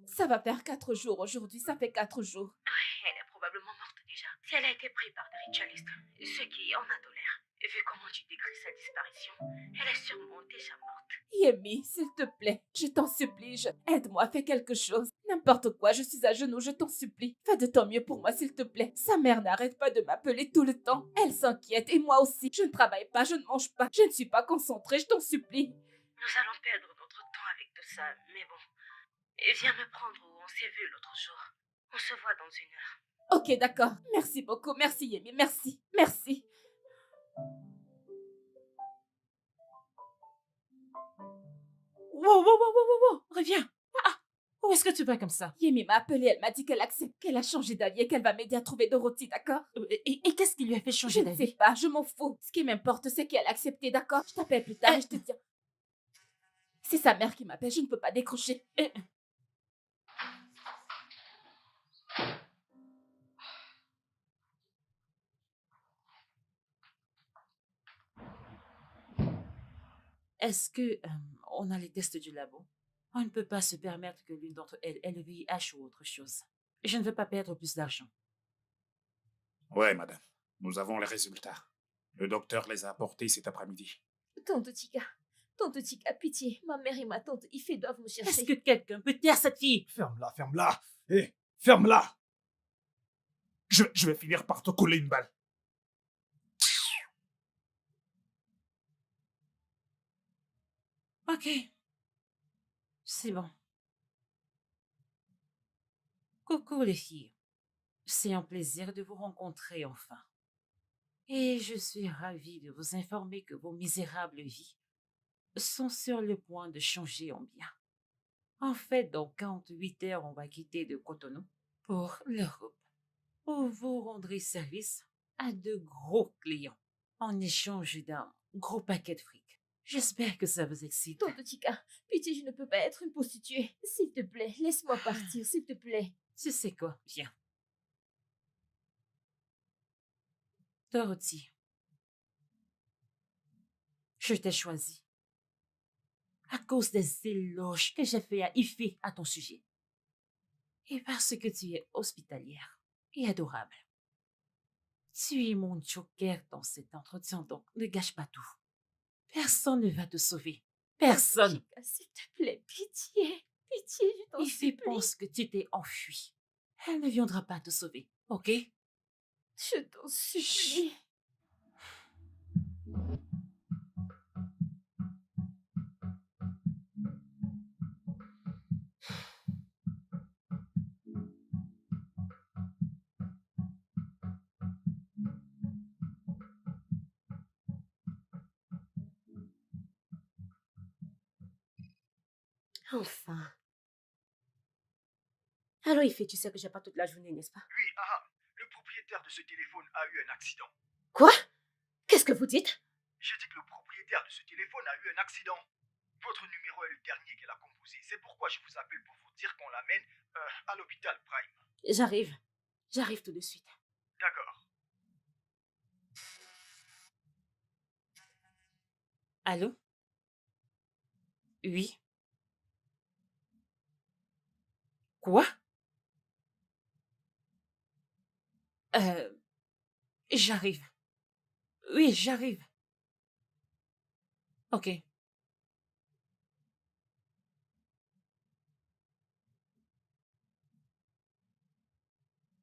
Ça va faire 4 jours aujourd'hui, ça fait 4 jours. Oui, elle est probablement morte déjà. Si elle a été prise par des ritualistes, ce qui en a de l'air. Vu comment tu décris sa disparition, elle est sûrement déjà morte. Yemi, s'il te plaît, je t'en supplie, aide-moi, fais quelque chose. N'importe quoi, je suis à genoux, je t'en supplie. Fais de ton mieux pour moi, s'il te plaît. Sa mère n'arrête pas de m'appeler tout le temps. Elle s'inquiète et moi aussi. Je ne travaille pas, je ne mange pas, je ne suis pas concentrée, je t'en supplie. Nous allons perdre notre temps avec tout ça, mais bon. Viens me prendre où on s'est vu l'autre jour. On se voit dans 1 heure. Ok, d'accord. Merci beaucoup, merci Yemi, merci, merci. Wow, reviens. Ah, où est-ce que tu vas comme ça? Yemi m'a appelé, elle m'a dit qu'elle accepte, qu'elle a changé d'avis et qu'elle va m'aider à trouver Dorothy, d'accord? Et qu'est-ce qui lui a fait Je changer ne sais d'avis? pas, je m'en fous. Ce qui m'importe, c'est qu'elle a accepté, d'accord? Je t'appelle plus tard et je te dis. C'est sa mère qui m'appelle, je ne peux pas décrocher. Est-ce que on a les tests du labo? On ne peut pas se permettre que l'une d'entre elles ait le VIH ou autre chose. Je ne veux pas perdre plus d'argent. Ouais, madame. Nous avons les résultats. Le docteur les a apportés cet après-midi. Tante Tika, pitié. Ma mère et ma tante Ifé doivent me chercher. Est-ce que quelqu'un peut taire cette fille? Ferme-la, ferme-la. Hé, ferme-la. Je vais finir par te coller une balle. Ok. C'est bon. Coucou les filles. C'est un plaisir de vous rencontrer enfin. Et je suis ravie de vous informer que vos misérables vies sont sur le point de changer en bien. En fait, dans 48 heures, on va quitter de Cotonou pour l'Europe, où vous rendrez service à de gros clients en échange d'un gros paquet de fric. J'espère que ça vous excite. Tante Tika, pitié, je ne peux pas être une prostituée. S'il te plaît, laisse-moi partir, s'il te plaît. Tu sais quoi? Viens. Dorothy, je t'ai choisi à cause des éloges que j'ai fait à Ifé à ton sujet. Et parce que tu es hospitalière et adorable. Tu es mon joker dans cet entretien, donc ne gâche pas tout. Personne ne va te sauver. Personne. Tika, s'il te plaît, pitié. Pitié, je t'en Ifé supplie. pense que tu t'es enfui. Elle ne viendra pas te sauver, ok? Je t'en supplie. Enfin. Alors Ifé, tu sais que j'ai pas toute la journée, n'est-ce pas? Oui, le propriétaire de ce téléphone a eu un accident. Quoi? Qu'est-ce que vous dites? J'ai dit que le propriétaire de ce téléphone a eu un accident. Votre numéro est le dernier qu'elle a composé. C'est pourquoi je vous appelle pour vous dire qu'on l'amène à l'hôpital Prime. J'arrive. J'arrive tout de suite. D'accord. Allô? Oui? Quoi? J'arrive. Oui, j'arrive. Ok.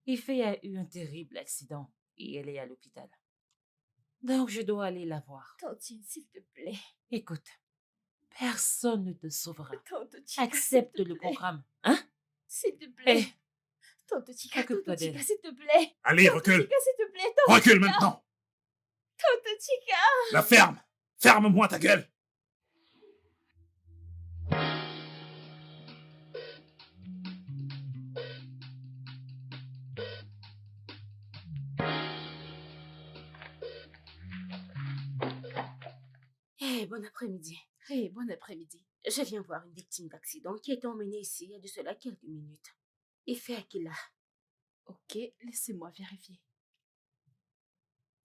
Ifé a eu un terrible accident et elle est à l'hôpital. Donc je dois aller la voir. Tantine, s'il te plaît. Écoute, Personne ne te sauvera. Tante Chica, Accepte s'il te le plaît. programme. Hein? S'il te plaît. Eh, Tante Chica, occupe-toi Tante Chica, d'elle. s'il te plaît. Allez, Tante recule. Chica, s'il te plaît. Tante Recule Chica. maintenant. Tante Chica. La ferme. Ferme-moi ta gueule. Bon après-midi. Hey, bon après-midi. Je viens voir une victime d'accident qui a été emmenée ici il y a de cela quelques minutes. Il fait Aquila. Ok, laissez-moi vérifier.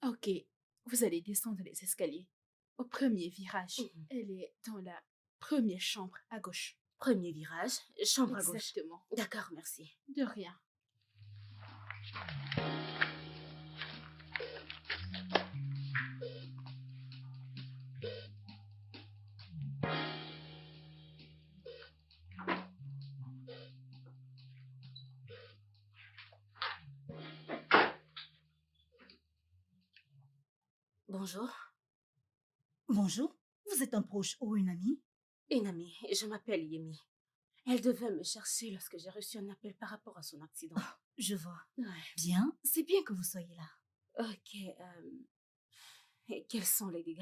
Ok, vous allez descendre les escaliers. Au premier virage, elle est dans la première chambre à gauche. Premier virage, chambre à gauche. Exactement. D'accord, merci. De rien. Bonjour. Bonjour, vous êtes un proche ou une amie? Une amie, je m'appelle Yemi. Elle devait me chercher lorsque j'ai reçu un appel par rapport à son accident. Je vois. Ouais. Bien, c'est bien que vous soyez là. Ok, et quels sont les dégâts?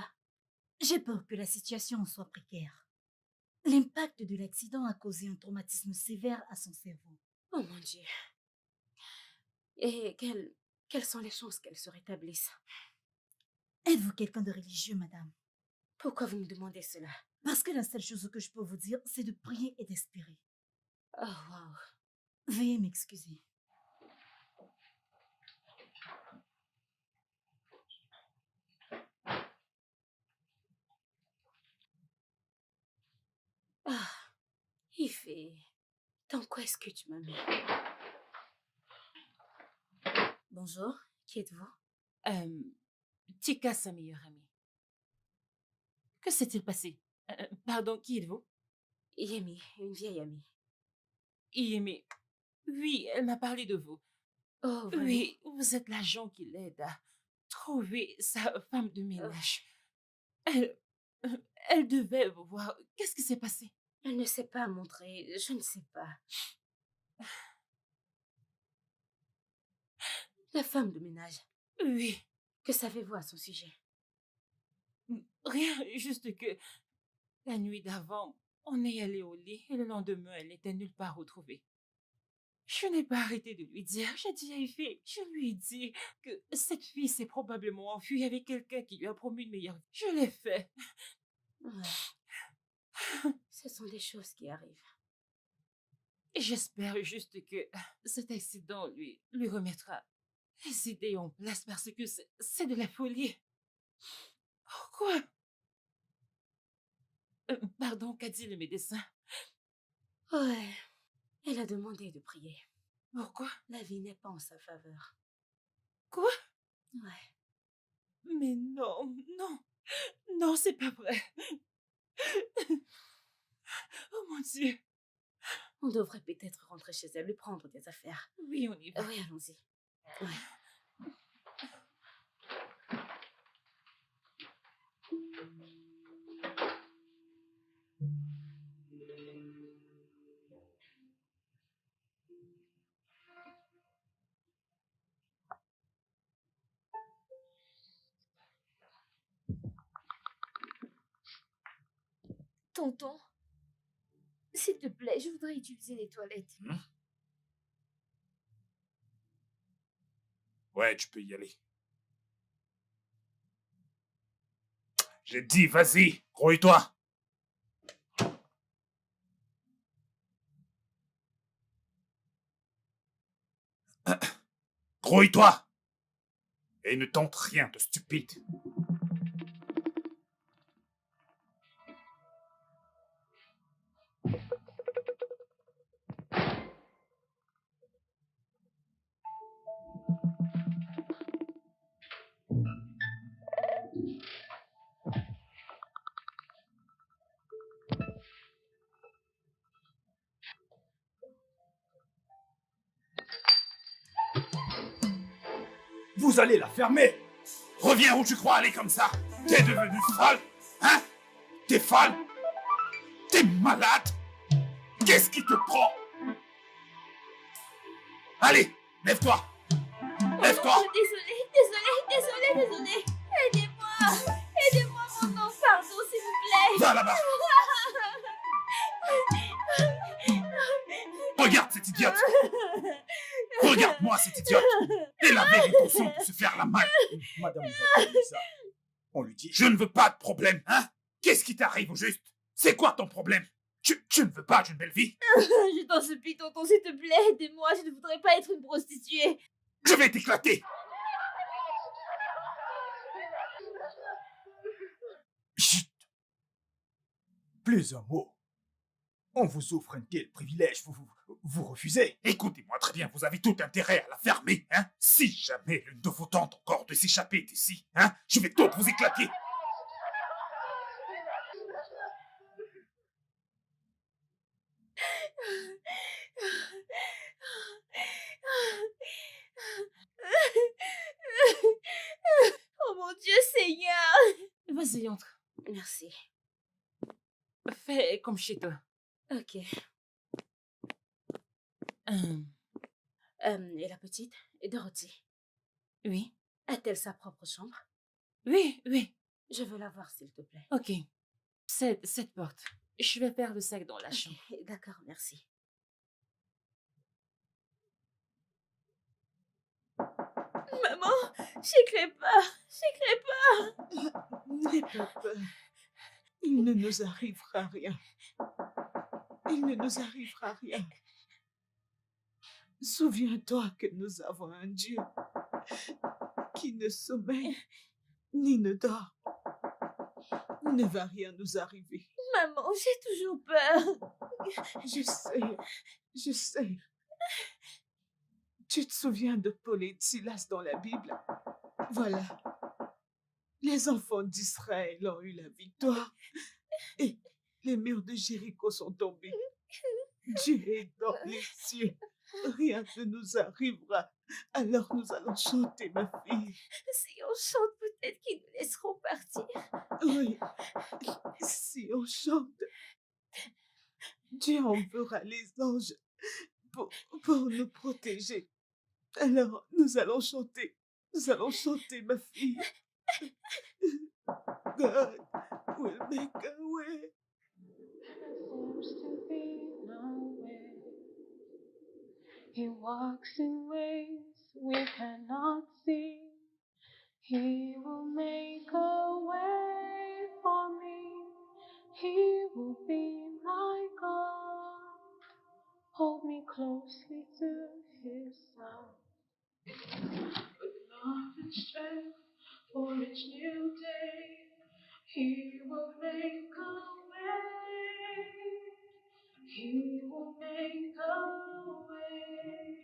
J'ai peur que la situation soit précaire. L'impact de l'accident a causé un traumatisme sévère à son cerveau. Oh mon Dieu. Et quelles sont les chances qu'elle se rétablisse? Êtes-vous quelqu'un de religieux, madame? Pourquoi vous me demandez cela? Parce que la seule chose que je peux vous dire, c'est de prier et d'espérer. Oh, wow. Veuillez m'excuser. Ah, il fait... Dans quoi est-ce que tu m'as mis? Bonjour, qui êtes-vous? Chica, sa meilleure amie. Que s'est-il passé? Pardon, qui êtes-vous? Yemi, une vieille amie. Yemi. Oui, elle m'a parlé de vous. Oh, vraiment? Oui, vous êtes l'agent qui l'aide à trouver sa femme de ménage. Elle devait vous voir. Qu'est-ce qui s'est passé? Elle ne s'est pas montrée, je ne sais pas. La femme de ménage. Oui. Que savez-vous à son sujet? Rien, juste que la nuit d'avant, on est allé au lit et le lendemain, elle n'était nulle part retrouvée. Je n'ai pas arrêté de lui dire. J'ai dit à Effie, je lui ai dit que cette fille s'est probablement enfuie avec quelqu'un qui lui a promis une meilleure vie. Je l'ai fait. Ouais. Ce sont des choses qui arrivent. Et j'espère juste que cet accident lui remettra les idées en place parce que c'est de la folie. Pourquoi? Pardon, qu'a dit le médecin? Ouais. Elle a demandé de prier. Pourquoi? La vie n'est pas en sa faveur. Quoi? Ouais. Mais non, non, non, c'est pas vrai. Oh mon Dieu. On devrait peut-être rentrer chez elle, lui prendre des affaires. Oui, on y va. Oui, allons-y. Ouais. Tonton, s'il te plaît, je voudrais utiliser les toilettes. Ouais, tu peux y aller. J'ai dit, vas-y, grouille-toi. Grouille-toi. Et ne tente rien de stupide. Vous allez la fermer. Reviens où tu crois aller comme ça. T'es devenue folle, hein? T'es folle? T'es malade? Qu'est-ce qui te prend? Allez, lève-toi! Lève-toi! Désolée. Aidez-moi, maman. Pardon, s'il vous plaît. Va là-bas! Regarde cette idiote! Regarde-moi cette idiote! Elle avait l'intention de se faire la malle. Madame va payer ça. On lui dit. Je ne veux pas de problème, hein? Qu'est-ce qui t'arrive au juste? C'est quoi ton problème? Tu ne veux pas d'une belle vie? Je t'en supplie, tonton, s'il te plaît, aidez-moi. Je ne voudrais pas être une prostituée. Je vais t'éclater! Chut! Plus un mot. On vous offre un tel privilège, vous refusez. Écoutez-moi très bien, vous avez tout intérêt à la fermer, hein? Si jamais l'une de vous tente encore de s'échapper d'ici, hein? Je vais toutes vous éclater! Oh mon Dieu, Seigneur. Vas-y, entre. Merci. Fais comme chez toi. Ok. Hum, Et la petite? Dorothy, oui, a-t-elle sa propre chambre? oui, oui. Je veux la voir, s'il te plaît. Ok. Cette porte. Je vais faire le sac dans la chambre. Ok, d'accord, merci. Maman, j'écris pas. N'aie pas peur. Il ne nous arrivera rien. Il ne nous arrivera rien. Souviens-toi que nous avons un Dieu qui ne sommeille ni ne dort. Il ne va rien nous arriver. Maman, j'ai toujours peur. Je sais. Tu te souviens de Paul et de Silas dans la Bible? Voilà. Les enfants d'Israël ont eu la victoire et les murs de Jéricho sont tombés. Dieu est dans les cieux. Rien ne nous arrivera. Alors nous allons chanter, ma fille. Si on chante, peut-être qu'ils nous laisseront partir. Oui. Si on chante, Dieu enverra les anges pour nous protéger. Alors nous allons chanter. Nous allons chanter, ma fille. God will make a way. Seems to be no way. He walks in ways we cannot see. He will make a way for me. He will be my God. Hold me closely to his side. With love and strength for each new day. He will make a way. He will make a way.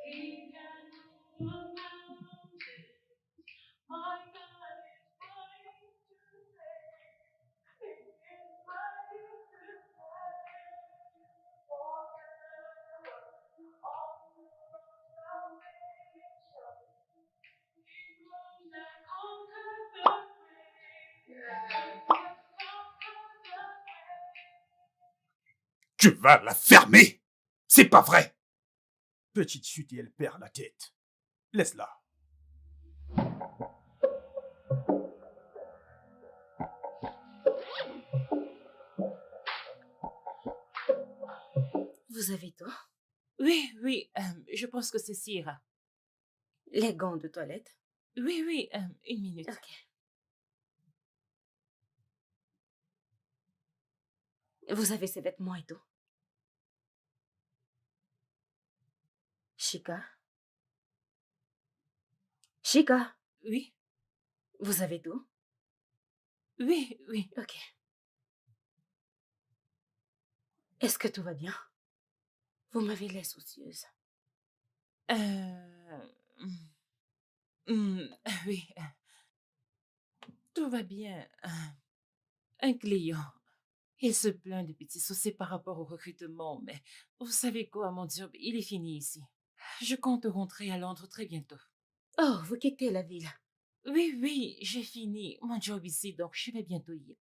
He can move mountains. My God is mighty to save. He is mighty to save. Forever, all salvation. He rose and conquered the grave. Conquered the grave. Tu vas la fermer? C'est pas vrai! Petite chute et elle perd la tête. Laisse-la. Vous avez tout? Oui, oui, je pense que ceci ira. Les gants de toilette? Oui, oui, une minute. Ok. Vous avez ces vêtements et tout? Chica? Chica? Oui, Vous avez tout? oui, oui. Ok. Est-ce que tout va bien? Vous m'avez l'air soucieuse. Euh, Oui, tout va bien. Un client. Il se plaint de petits soucis par rapport au recrutement, mais vous savez quoi, mon job, il est fini ici. Je compte rentrer à Londres très bientôt. Oh, vous quittez la ville. Oui, oui, j'ai fini mon job ici, donc je vais bientôt y aller.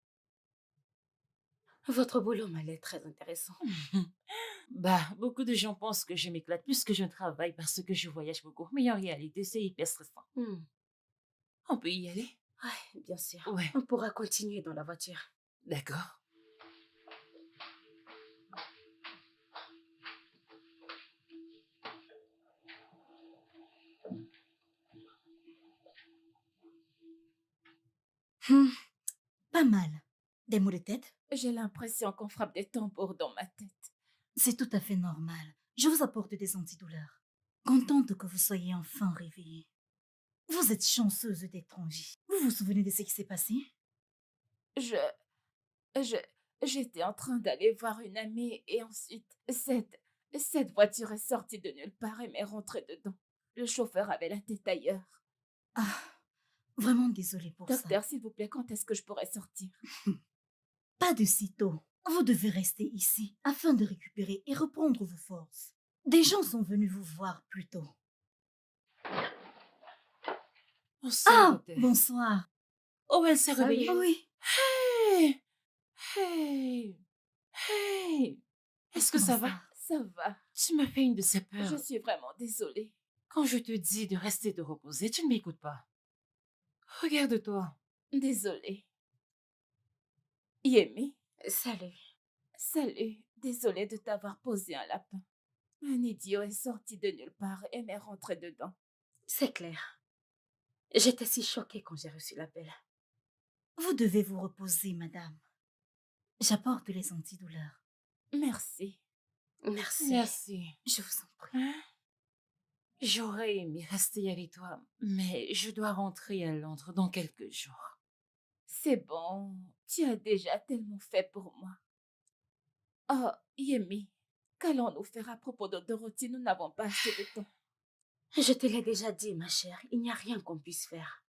Votre boulot m'a l'air très intéressant. Bah, beaucoup de gens pensent que je m'éclate plus que je ne travaille parce que je voyage beaucoup, mais en réalité, c'est hyper stressant. On peut y aller? Ouais, bien sûr. Ouais, On pourra continuer dans la voiture. d'accord. Hmm, pas mal. Des maux de tête? J'ai l'impression qu'on frappe des tambours dans ma tête. C'est tout à fait normal. Je vous apporte des antidouleurs. Contente que vous soyez enfin réveillée. Vous êtes chanceuse d'être en vie. Vous vous souvenez de ce qui s'est passé? Je, je, j'étais en train d'aller voir une amie et ensuite, cette voiture est sortie de nulle part et m'est rentrée dedans. Le chauffeur avait la tête ailleurs. Ah, vraiment désolée pour ça. Docteur, s'il vous plaît, quand est-ce que je pourrais sortir? Pas de sitôt. Vous devez rester ici afin de récupérer et reprendre vos forces. Des gens sont venus vous voir plus tôt. Bonsoir, Ah, docteur. bonsoir. Oh, elle s'est Salut. réveillée? Oui. Hey! Hey! Hey! Est-ce que ça va? Bonsoir. Ça va. Tu me fais une de ces Je peurs. suis vraiment désolée. Quand je te dis de rester te reposer, tu ne m'écoutes pas. Regarde-toi. Désolée. Yemi, Salut. salut. Désolée de t'avoir posé un lapin. Un idiot est sorti de nulle part et m'est rentré dedans. C'est clair. J'étais si choquée quand j'ai reçu l'appel. Vous devez vous reposer, madame. J'apporte les antidouleurs. Merci. Merci. Merci. Je vous en prie. Hein? J'aurais aimé rester avec toi, mais je dois rentrer à Londres dans quelques jours. C'est bon. Tu as déjà tellement fait pour moi. Oh, Yemi, qu'allons-nous faire à propos de Dorothy? Nous n'avons pas assez de temps. Je te l'ai déjà dit, ma chère, il n'y a rien qu'on puisse faire.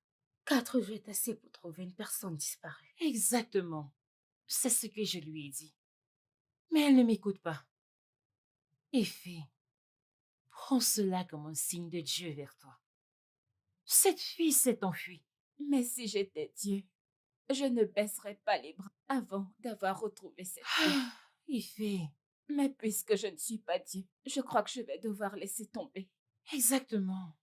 4 jours est assez pour trouver une personne disparue. Exactement. C'est ce que je lui ai dit. Mais elle ne m'écoute pas. Effie, prends cela comme un signe de Dieu vers toi. Cette fille s'est enfuie. Mais si j'étais Dieu, je ne baisserais pas les bras avant d'avoir retrouvé cette fille. Ah, Effie, Mais puisque je ne suis pas Dieu, je crois que je vais devoir laisser tomber. exactement.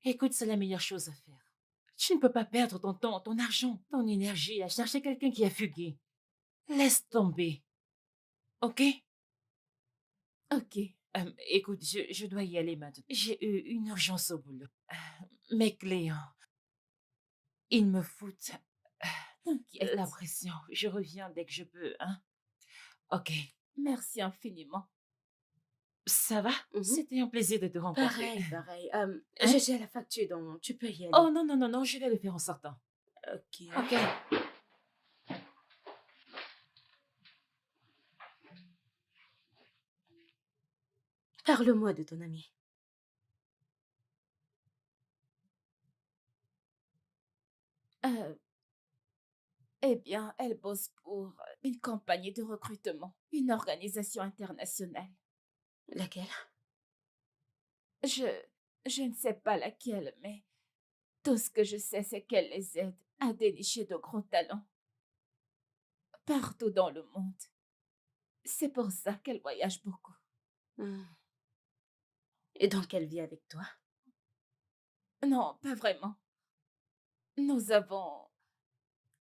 Écoute, c'est la meilleure chose à faire. Tu ne peux pas perdre ton temps, ton argent, ton énergie à chercher quelqu'un qui a fugué. Laisse tomber. Ok? Ok. Écoute, je dois y aller maintenant. J'ai eu une urgence au boulot. Mes clients, ils me foutent T'inquiète. la pression. Je reviens dès que je peux, hein? Ok. Merci infiniment. Ça va? Mhm. C'était un plaisir de te rencontrer. Pareil. J'ai la facture, donc tu peux y aller. Oh non, non, non, non, je vais le faire en sortant. Ok. Ok. Parle-moi de ton amie. Euh, eh bien, elle bosse pour une compagnie de recrutement, une organisation internationale. Laquelle? Je, je ne sais pas laquelle, mais tout ce que je sais, c'est qu'elle les aide à dénicher de gros talents partout dans le monde. C'est pour ça qu'elle voyage beaucoup. Hmm. Et donc elle vit avec toi? Non, pas vraiment. Nous avons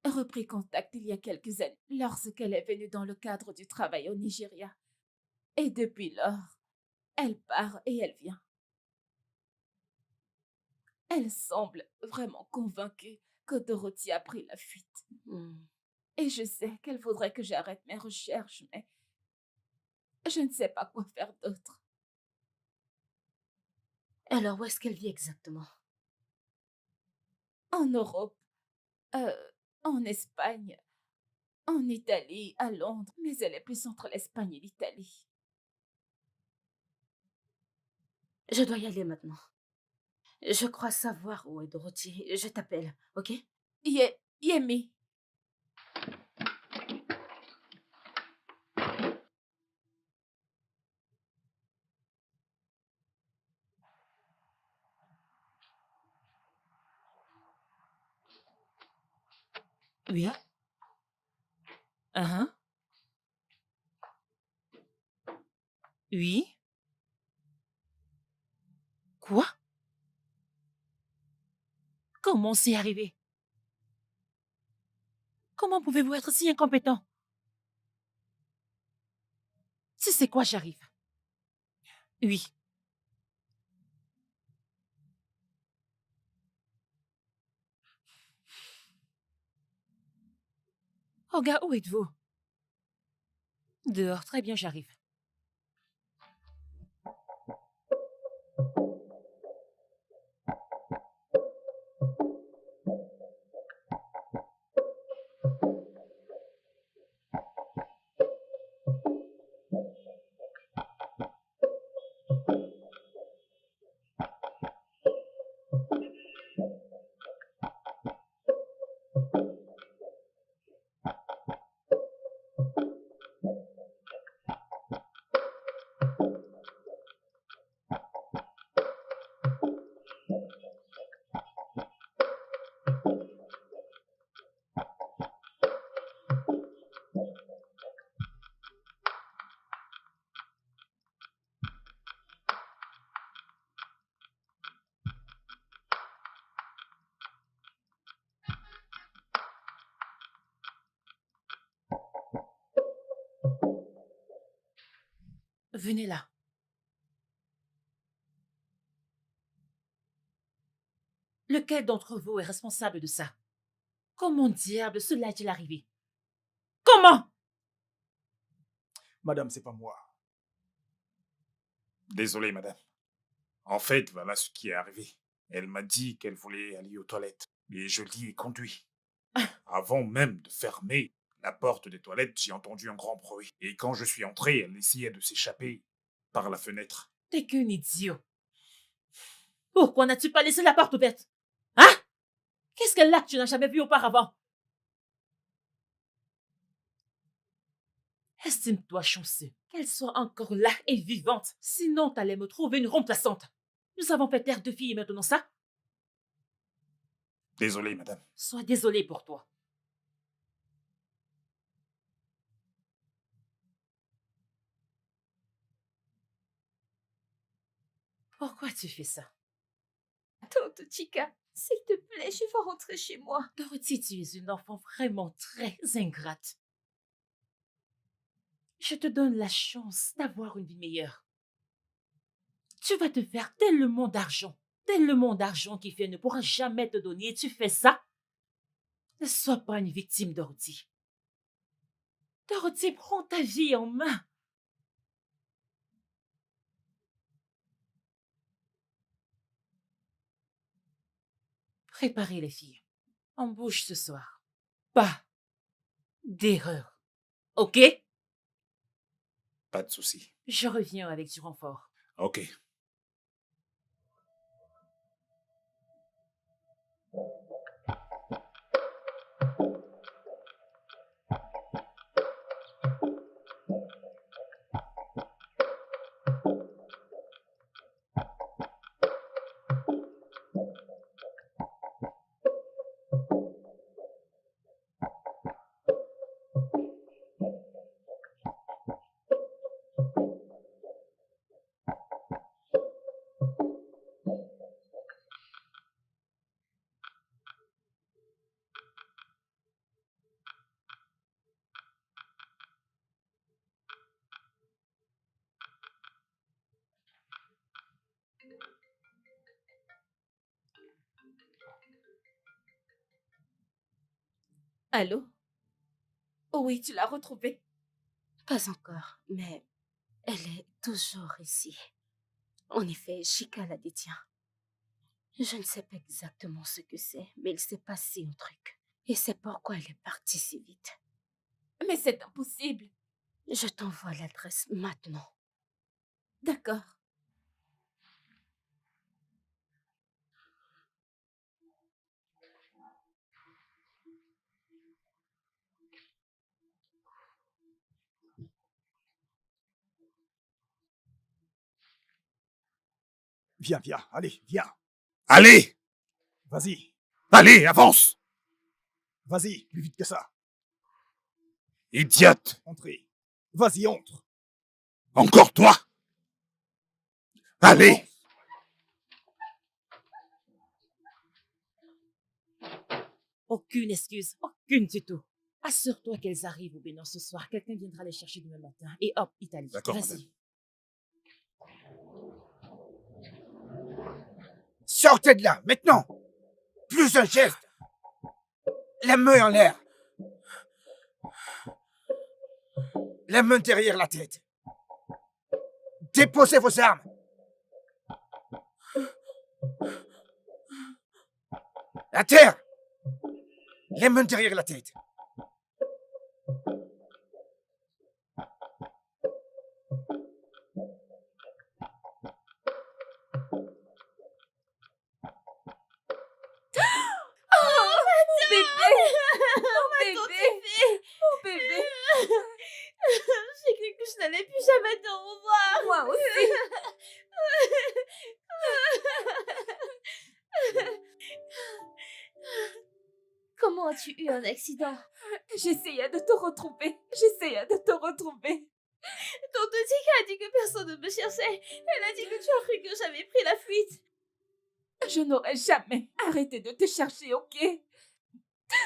repris contact il y a quelques années lorsqu'elle est venue dans le cadre du travail au Nigeria. Et depuis lors, elle part et elle vient. Elle semble vraiment convaincue que Dorothy a pris la fuite. Hmm. Et je sais qu'elle voudrait que j'arrête mes recherches, mais je ne sais pas quoi faire d'autre. Alors où est-ce qu'elle vit exactement? En Europe, en Espagne, en Italie, à Londres, mais elle est plus entre l'Espagne et l'Italie. Je dois y aller maintenant. Je crois savoir où est Dorothy. Je t'appelle, ok? Yemi. Oui? Hein? Oui? Quoi? Comment c'est arrivé? Comment pouvez-vous être si incompétent? Si c'est quoi, j'arrive. Oui. Oh gars, où êtes-vous? Dehors, très bien, j'arrive. Venez là. Lequel d'entre vous est responsable de ça? Comment diable cela est-il arrivé? Comment? Madame, c'est pas moi. Désolé, madame. En fait, voilà ce qui est arrivé. Elle m'a dit qu'elle voulait aller aux toilettes et je l'y ai conduit. Avant même de fermer la porte des toilettes, j'ai entendu un grand bruit. Et quand je suis entré, elle essayait de s'échapper par la fenêtre. T'es qu'un idiot. Pourquoi n'as-tu pas laissé la porte ouverte? Hein? Qu'est-ce qu'elle a que tu n'as jamais vu auparavant? Estime-toi chanceux qu'elle soit encore là et vivante. Sinon, t'allais me trouver une remplaçante. Nous avons fait taire 2 filles et maintenant ça? Désolé, madame. Sois désolé pour toi. Pourquoi tu fais ça? Tante Chica, s'il te plaît, je veux rentrer chez moi. Dorothy, tu es une enfant vraiment très ingrate. Je te donne la chance d'avoir une vie meilleure. Tu vas te faire tellement d'argent qui fait ne pourra jamais te donner et tu fais ça? Ne sois pas une victime, Dorothy. Dorothy, prends ta vie en main. Préparez les filles. On bouge ce soir. Pas d'erreur. OK? Pas de souci. Je reviens avec du renfort. Ok. Allô? Oh oui, tu l'as retrouvée. Pas encore, mais elle est toujours ici. En effet, Chica la détient. Je ne sais pas exactement ce que c'est, mais il s'est passé un truc. Et c'est pourquoi elle est partie si vite. Mais c'est impossible. Je t'envoie l'adresse maintenant. D'accord. Viens, viens, allez, viens. Allez! Vas-y, Allez, avance! vas-y, plus vite que ça. Idiote! Entrez. Vas-y, entre. Encore toi! Allez! Aucune excuse, aucune du tout. Assure-toi qu'elles arrivent au Bénin ce soir. Quelqu'un viendra les chercher demain matin. Et hop, Italie. D'accord, Vas-y. Sortez de là, maintenant! Plus un geste! La main en l'air! La main derrière la tête! Déposez vos armes! À terre! Les mains derrière la tête! Mon bébé! J'ai cru que je n'allais plus jamais te revoir. Moi aussi! Comment as-tu eu un accident? J'essayais de te retrouver. J'essayais de te retrouver. Tante Tika a dit que personne ne me cherchait. Elle a dit que tu as cru que j'avais pris la fuite. Je n'aurais jamais arrêté de te chercher, ok?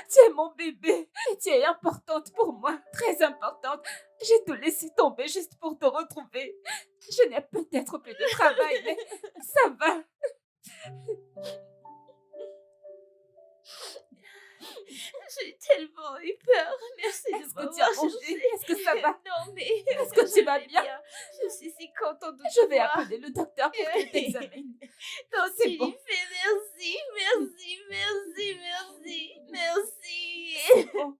Tu es mon bébé et tu es importante pour moi, très importante. J'ai tout laissé tomber juste pour te retrouver. Je n'ai peut-être plus de travail, mais ça va. J'ai tellement eu peur. Merci de Est-ce que tu as m'avoir mangé? cherché. Est-ce que ça va? Non, mais... Est-ce que tu vas je vais bien? Je suis si contente de te Je vais voir. appeler le docteur pour qu'il t'examine. Tante C'est bon. Jennifer, merci, merci, merci, merci, merci. C'est bon.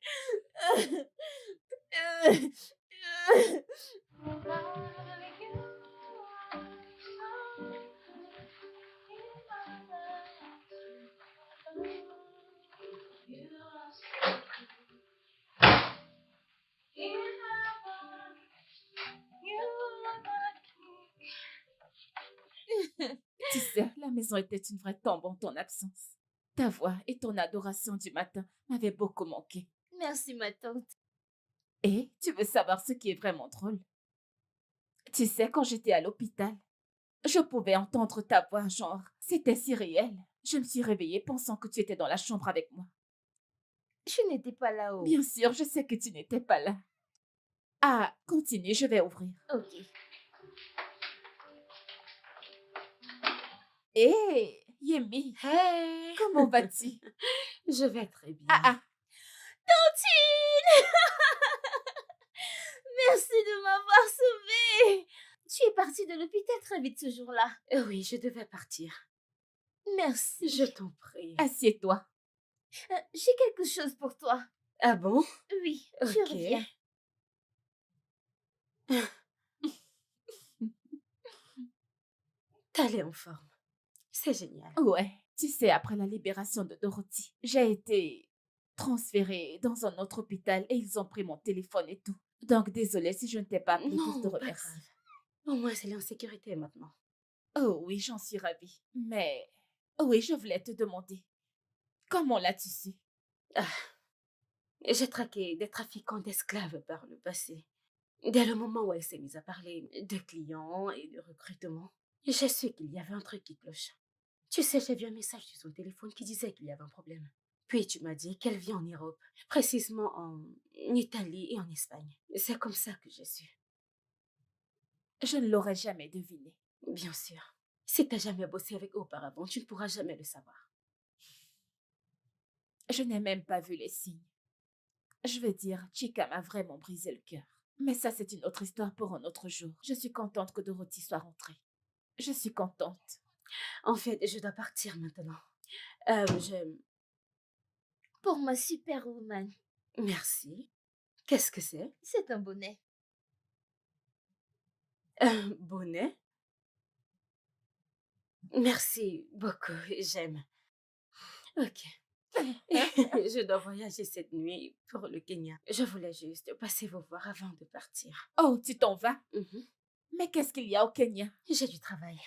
Tu sais, la maison était une vraie tombe en ton absence. Ta voix et ton adoration du matin m'avaient beaucoup manqué. Merci, ma tante. Et tu veux savoir ce qui est vraiment drôle? Tu sais, quand j'étais à l'hôpital, je pouvais entendre ta voix, genre, c'était si réel. Je me suis réveillée pensant que tu étais dans la chambre avec moi. Je n'étais pas là-haut. Bien sûr, je sais que tu n'étais pas là. Ah, continue, je vais ouvrir. Ok. Hé, Yemi, Hey! comment vas-tu? Je vais très bien. Ah, Tantine! Merci de m'avoir sauvée. Tu es partie de l'hôpital très vite ce jour-là. Oui, je devais partir. Merci. Je t'en prie. assieds-toi. J'ai quelque chose pour toi. Ah bon? Oui, Ok. je reviens. T'as l'air en forme. C'est génial. Ouais, tu sais, après la libération de Dorothy, j'ai été transférée dans un autre hôpital et ils ont pris mon téléphone et tout. Donc, désolée si je ne t'ai pas appelé pour Non, te pas remercier. grave. Au moins, elle est en sécurité maintenant. Oh oui, j'en suis ravie. Mais, oui, je voulais te demander, comment l'as-tu su? J'ai traqué des trafiquants d'esclaves par le passé. Dès le moment où elle s'est mise à parler de clients et de recrutement, j'ai su qu'il y avait un truc qui cloche. Tu sais, j'ai vu un message sur son téléphone qui disait qu'il y avait un problème. Puis tu m'as dit qu'elle vit en Europe, précisément en Italie et en Espagne. C'est comme ça que j'ai su. Je ne l'aurais jamais deviné. Bien sûr. Si t'as jamais bossé avec eux auparavant, tu ne pourras jamais le savoir. Je n'ai même pas vu les signes. Je veux dire, Chica m'a vraiment brisé le cœur. Mais ça, c'est une autre histoire pour un autre jour. Je suis contente que Dorothy soit rentrée. Je suis contente. En fait, je dois partir maintenant. Pour ma superwoman. Merci. Qu'est-ce que c'est? C'est un bonnet. Un bonnet? Merci beaucoup, j'aime. Ok. Je dois voyager cette nuit pour le Kenya. Je voulais juste passer vous voir avant de partir. Oh, tu t'en vas? Mhm. Mais qu'est-ce qu'il y a au Kenya? J'ai du travail.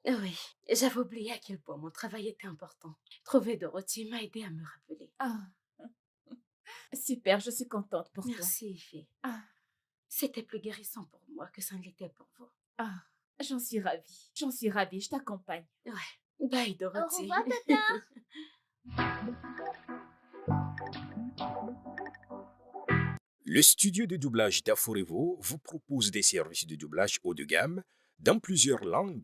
Oui, j'avais oublié à quel point mon travail était important. Trouver Dorothy m'a aidé à me rappeler. Ah, super, je suis contente pour toi. Merci, Effie. Ah, C'était plus guérissant pour moi que ça ne l'était pour vous. ah, j'en suis ravie. J'en suis ravie, je t'accompagne. Ouais. Bye, Au Dorothy. revoir, tata. Le studio de doublage d'Aforevo vous propose des services de doublage haut de gamme dans plusieurs langues